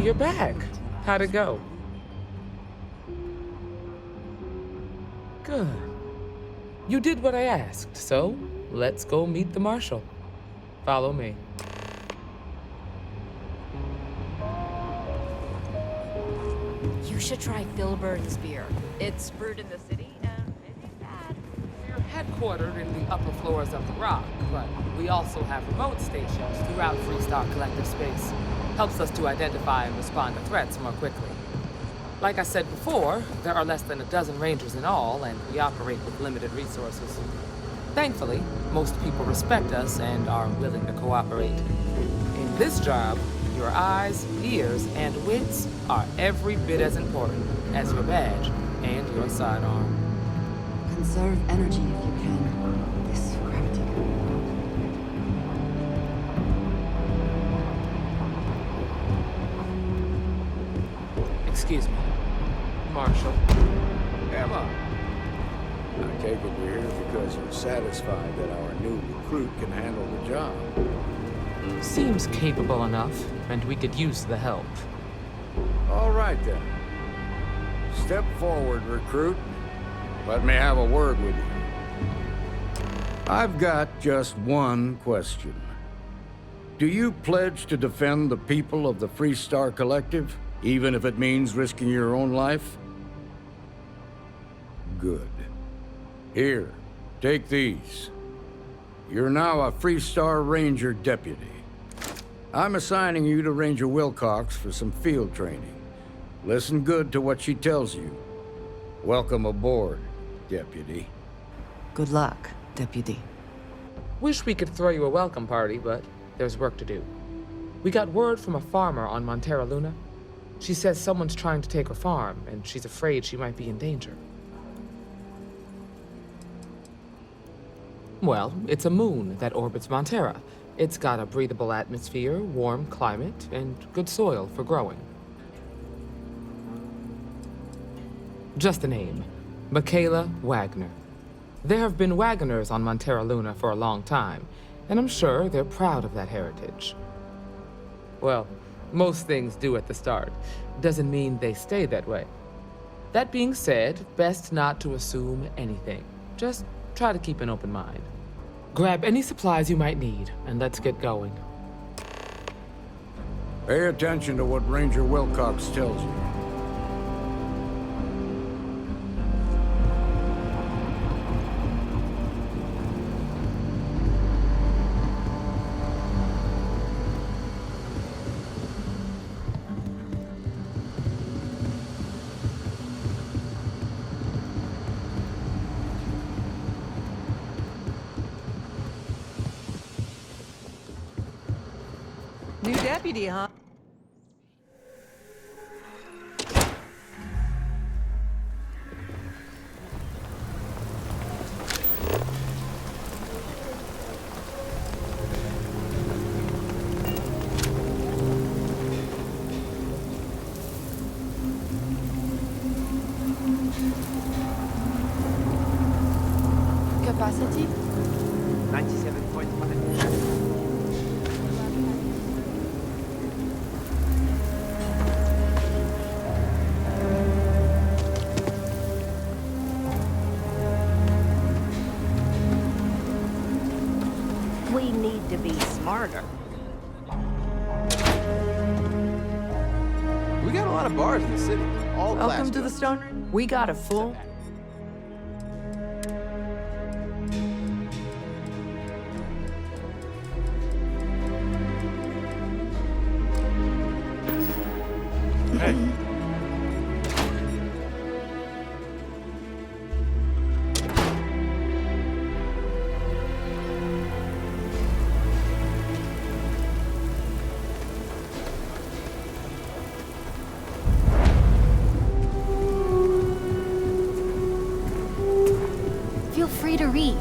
You're back. How'd it go? Good. You did what I asked, so let's go meet the Marshal. Follow me. You should try Filburn's beer. It's brewed in the city and it ain't bad. We're headquartered in the upper floors of the Rock, but we also have remote stations throughout Freestar Collective space. Helps us to identify and respond to threats more quickly. Like I said before, there are less than a dozen Rangers in all, and we operate with limited resources. Thankfully, most people respect us and are willing to cooperate. In this job, your eyes, ears, and wits are every bit as important as your badge and your sidearm. Conserve energy if you can. This gravity. as you're satisfied that our new recruit can handle the job. Seems capable enough, and we could use the help. All right, then. Step forward, recruit. Let me have a word with you. I've got just one question. Do you pledge to defend the people of the Freestar Collective, even if it means risking your own life? Good. Here, take these. You're now a Freestar Ranger deputy. I'm assigning you to Ranger Wilcox for some field training. Listen good to what she tells you. Welcome aboard, deputy. Good luck, deputy. Wish we could throw you a welcome party, but there's work to do. We got word from a farmer on Montera Luna. She says someone's trying to take her farm, and she's afraid she might be in danger. Well, it's a moon that orbits Montera. It's got a breathable atmosphere, warm climate, and good soil for growing. Just a name. Michaela Wagner. There have been Wagoners on Montera Luna for a long time, and I'm sure they're proud of that heritage. Well, most things do at the start. Doesn't mean they stay that way. That being said, best not to assume anything. Just try to keep an open mind. Grab any supplies you might need, and let's get going. Pay attention to what Ranger Wilcox tells you. New deputy, huh? Capacity? 97.5. We need to be smarter. We got a lot of bars in the city. All Welcome to the Stone. We got a full. Hey. Feel free to read.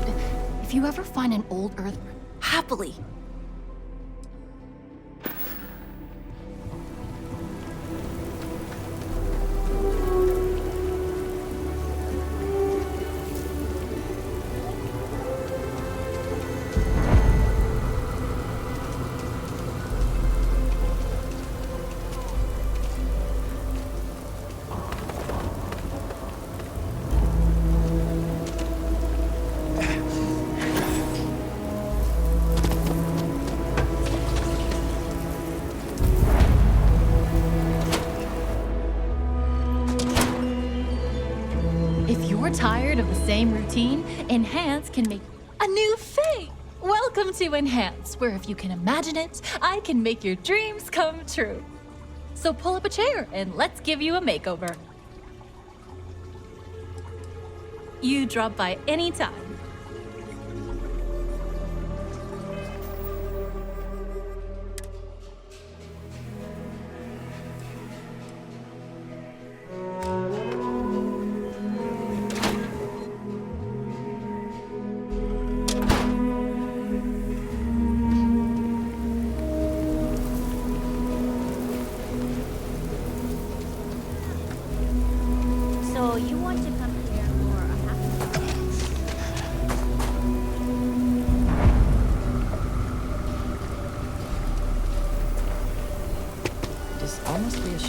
If you ever find an old Earth, happily. If you're tired of the same routine, Enhance can make a new thing. Welcome to Enhance, where if you can imagine it, I can make your dreams come true. So pull up a chair and let's give you a makeover. You drop by anytime. So you want to come here for a happy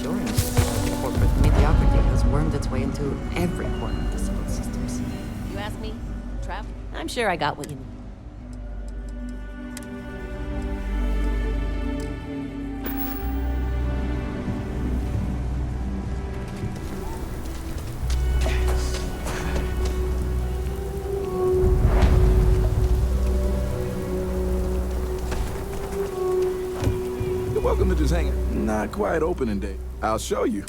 reassurance. Corporate mediocrity has wormed its way into every corner of the civil systems. You ask me, Trav? I'm sure I got what you need. You're welcome to just hang out. Not quite opening day. I'll show you.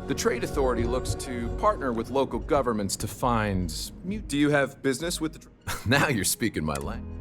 The Trade Authority looks to partner with local governments to find... Do you have business with the... Now you're speaking my language.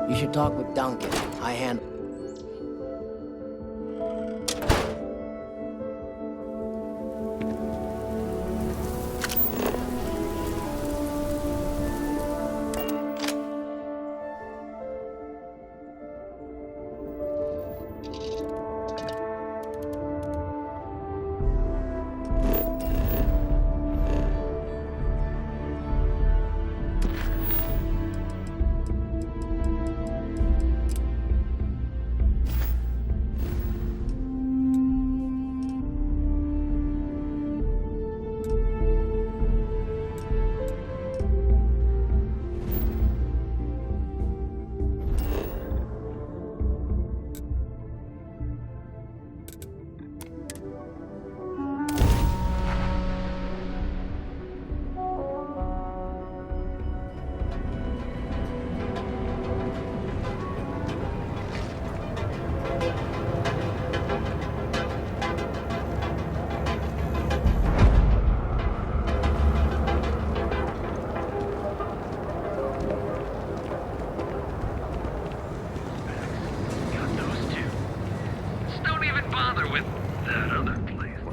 You should talk with Duncan. I handle...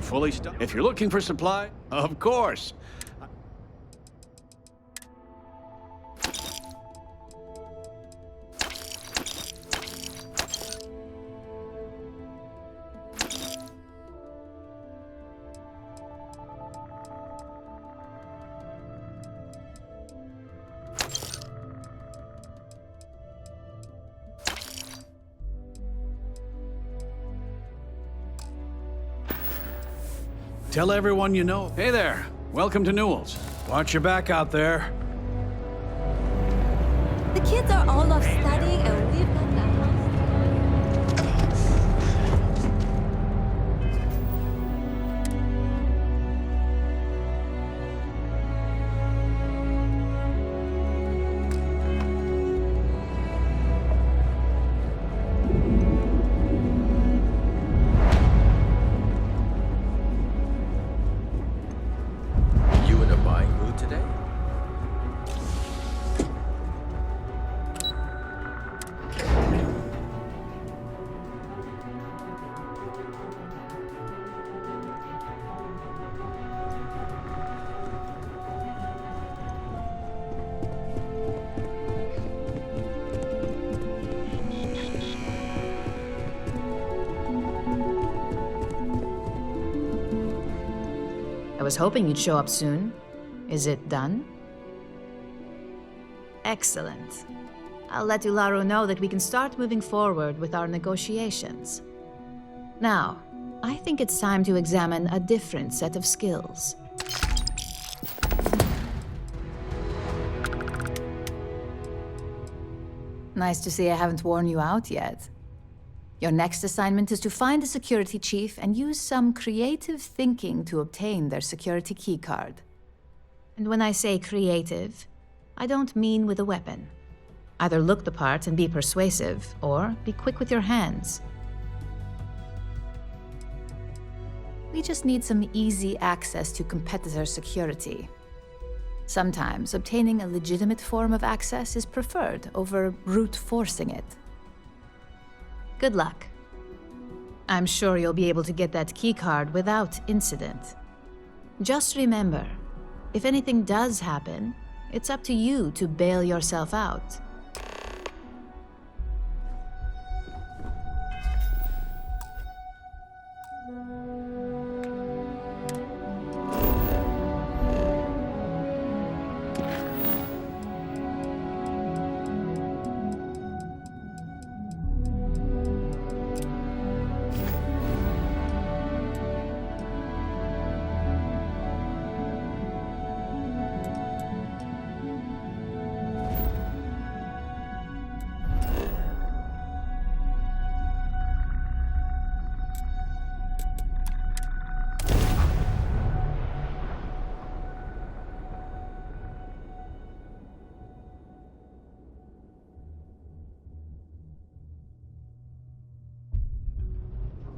Fully stocked. If you're looking for supply, of course. Tell everyone you know. Hey there. Welcome to Newell's. Watch your back out there. The kids are all off studying and we've got the was hoping you'd show up soon. Is it done? Excellent. I'll let Ularu know that we can start moving forward with our negotiations. Now, I think it's time to examine a different set of skills. Nice to see I haven't worn you out yet. Your next assignment is to find the security chief and use some creative thinking to obtain their security keycard. And when I say creative, I don't mean with a weapon. Either look the part and be persuasive, or be quick with your hands. We just need some easy access to competitor security. Sometimes obtaining a legitimate form of access is preferred over brute forcing it. Good luck. I'm sure you'll be able to get that keycard without incident. Just remember, if anything does happen, it's up to you to bail yourself out.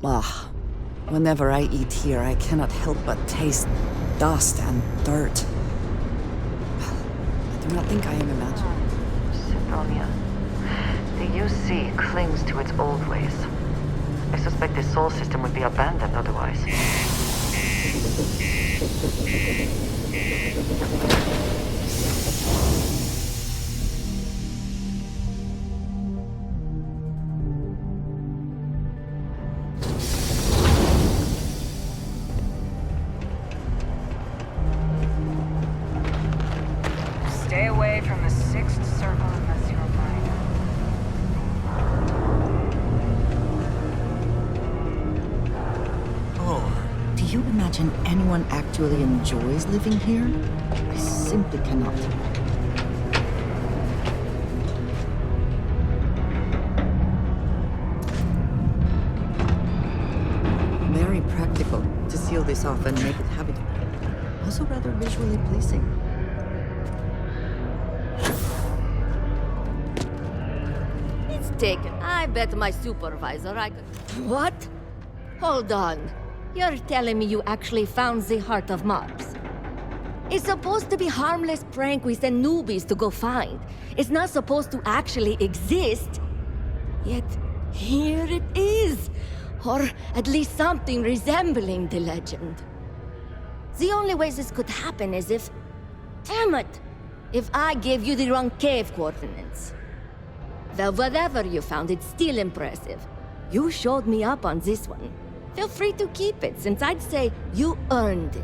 Ah, whenever I eat here, I cannot help but taste dust and dirt. I do not think I am imagining. Symphonia. The UC clings to its old ways. I suspect the soul system would be abandoned otherwise. Stay away from the sixth circle unless you're mine. Oh, do you imagine anyone actually enjoys living here? I simply cannot. Very practical to seal this off and make it habitable. Also rather visually pleasing. Taken. I bet my supervisor I could... What? Hold on. You're telling me you actually found the heart of Mars? It's supposed to be harmless prank we send newbies to go find. It's not supposed to actually exist. Yet, here it is. Or at least something resembling the legend. The only way this could happen is if... Damn it! If I gave you the wrong cave coordinates. Well, whatever you found, it's still impressive. You showed me up on this one. Feel free to keep it, since I'd say you earned it.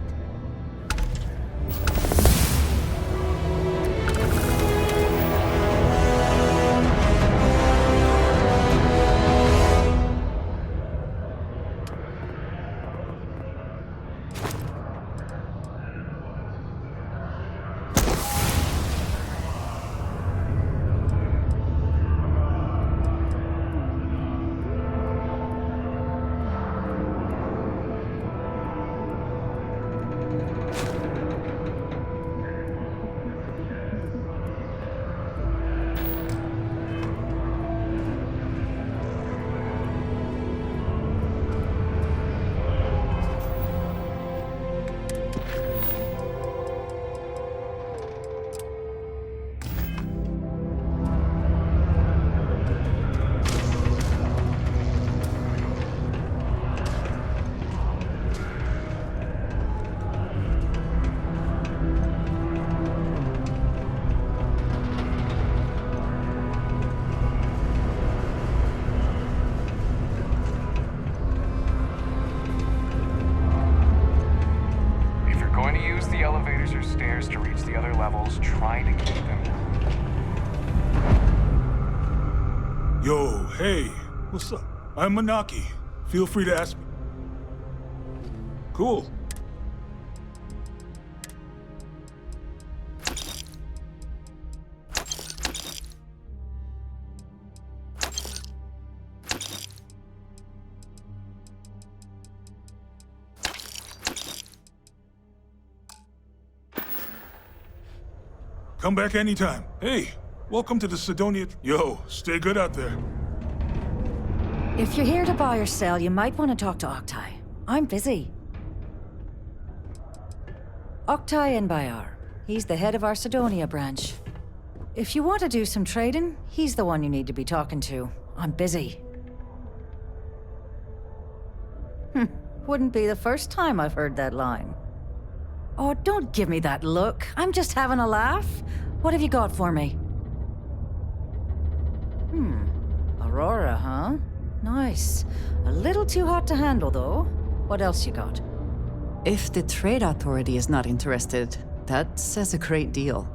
use the elevators or stairs to reach the other levels. Try to keep them. Yo, hey, what's up? I'm Manaki. Feel free to ask me. Cool. Come back anytime. Hey, welcome to the Sidonia. Yo, stay good out there. If you're here to buy or sell, you might want to talk to Octai. I'm busy. Octai Enbayar. He's the head of our Sidonia branch. If you want to do some trading, he's the one you need to be talking to. I'm busy. Wouldn't be the first time I've heard that line. Oh, don't give me that look. I'm just having a laugh. What have you got for me? Aurora, huh? Nice. A little too hot to handle, though. What else you got? If the Trade Authority is not interested, that says a great deal.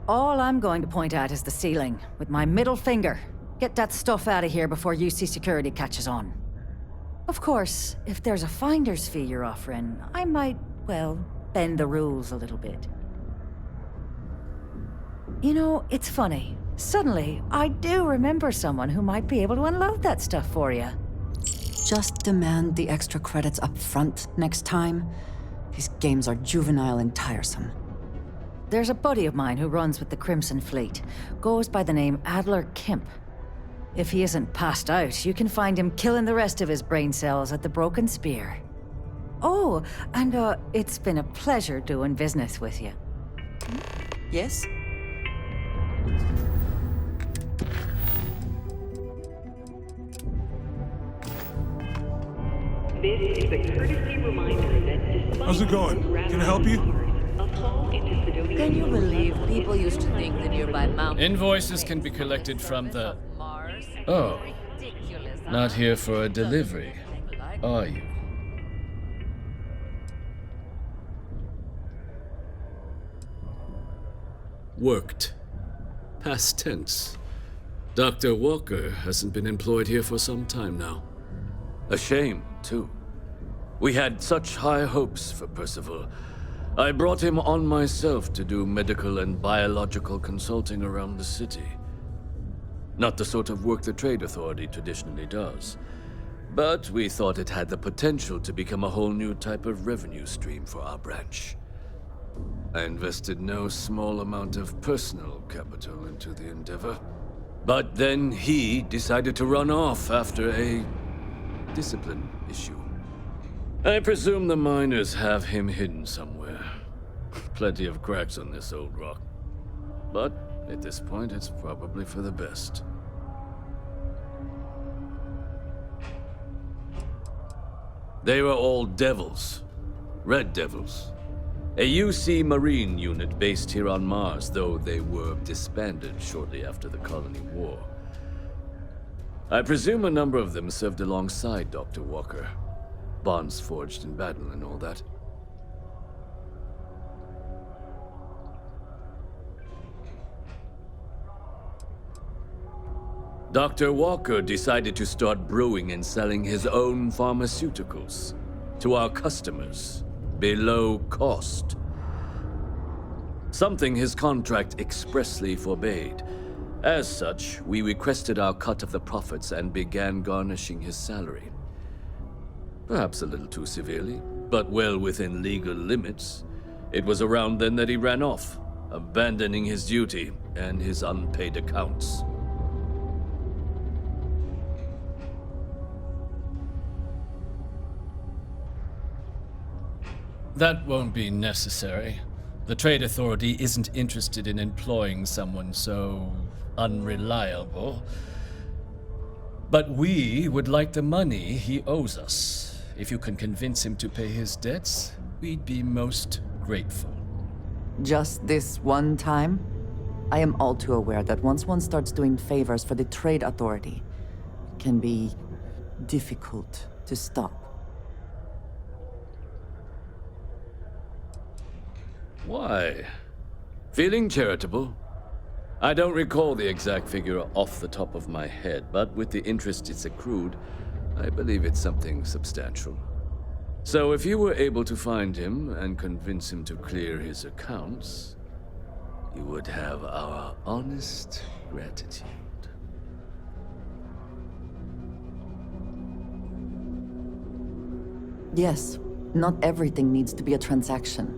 All I'm going to point at is the ceiling, with my middle finger. Get that stuff out of here before UC security catches on. Of course, if there's a finder's fee you're offering, I might, well, bend the rules a little bit. You know, it's funny. Suddenly, I do remember someone who might be able to unload that stuff for you. Just demand the extra credits up front next time. These games are juvenile and tiresome. There's a buddy of mine who runs with the Crimson Fleet. Goes by the name Adler Kemp. If he isn't passed out, you can find him killing the rest of his brain cells at the Broken Spear. Oh, and it's been a pleasure doing business with you. Yes? This is a courtesy reminder that despite How's it going? Can I help you? Can you believe people used to think the nearby mountain... Invoices can be collected from the... Oh. Not here for a delivery, are you? Worked. Past tense. Dr. Walker hasn't been employed here for some time now. A shame, too. We had such high hopes for Percival. I brought him on myself to do medical and biological consulting around the city. Not the sort of work the Trade Authority traditionally does. But we thought it had the potential to become a whole new type of revenue stream for our branch. I invested no small amount of personal capital into the endeavor. But then he decided to run off after a discipline issue. I presume the miners have him hidden somewhere. Plenty of cracks on this old rock. But at this point, it's probably for the best. They were all devils. Red Devils. A UC Marine unit based here on Mars, though they were disbanded shortly after the Colony War. I presume a number of them served alongside Dr. Walker. Bonds forged in battle and all that. Dr. Walker decided to start brewing and selling his own pharmaceuticals to our customers below cost. Something his contract expressly forbade. As such, we requested our cut of the profits and began garnishing his salary. Perhaps a little too severely, but well within legal limits. It was around then that he ran off, abandoning his duty and his unpaid accounts. That won't be necessary. The Trade Authority isn't interested in employing someone so unreliable. But we would like the money he owes us. If you can convince him to pay his debts, we'd be most grateful. Just this one time? I am all too aware that once one starts doing favors for the Trade Authority, it can be difficult to stop. Why? Feeling charitable? I don't recall the exact figure off the top of my head, but with the interest it's accrued, I believe it's something substantial. So if you were able to find him and convince him to clear his accounts, you would have our honest gratitude. Yes, not everything needs to be a transaction.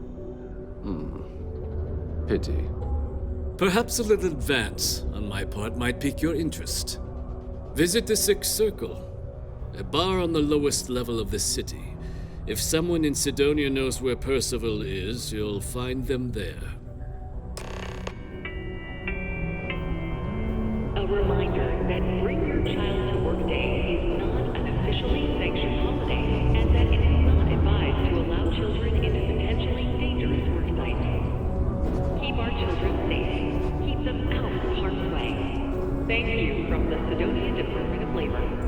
Pity. Perhaps a little advance on my part might pique your interest. Visit the Sixth Circle, a bar on the lowest level of the city. If someone in Sidonia knows where Percival is, you'll find them there. A reminder that Bring Your Child to Work Day is not an officially sanctioned holiday, and that it is not advised to allow children into potentially dangerous work sites. Keep our children safe. Keep them out of harm's way. Thank you from the Sidonia Department of Labor.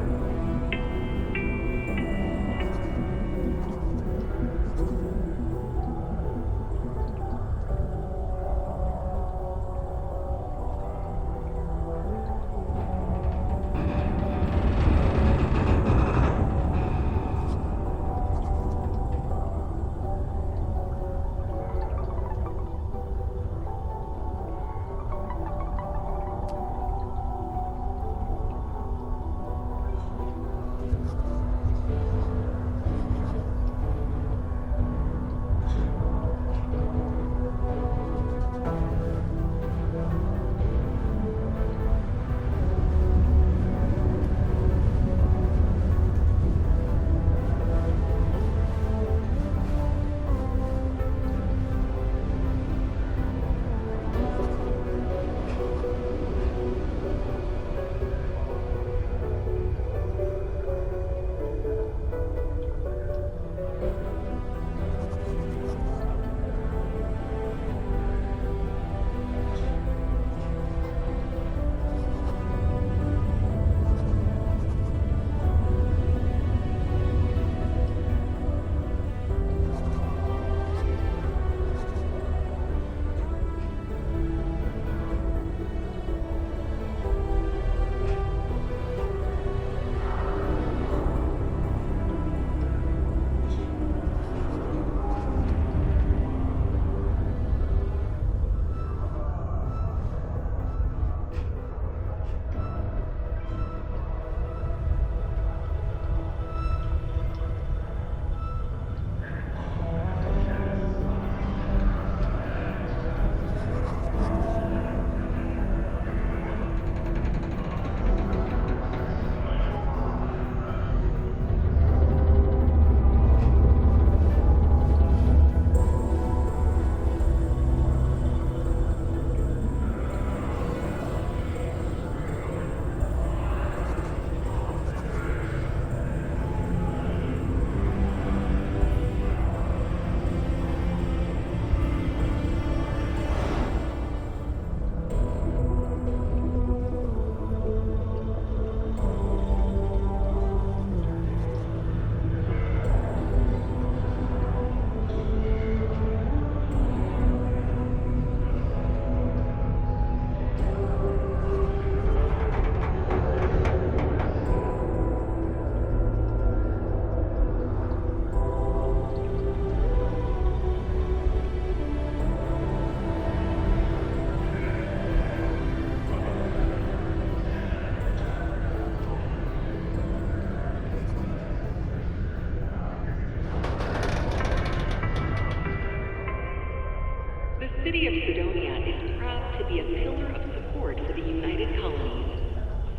The city of Sidonia is proud to be a pillar of support for the United Colonies.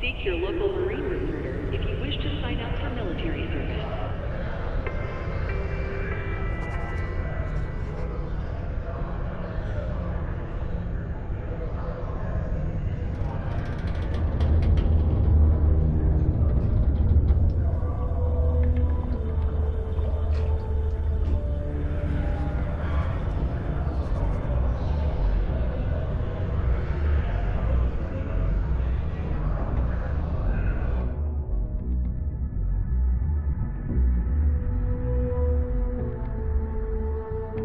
Seek your local Marine recruiter if you wish to sign up for military service.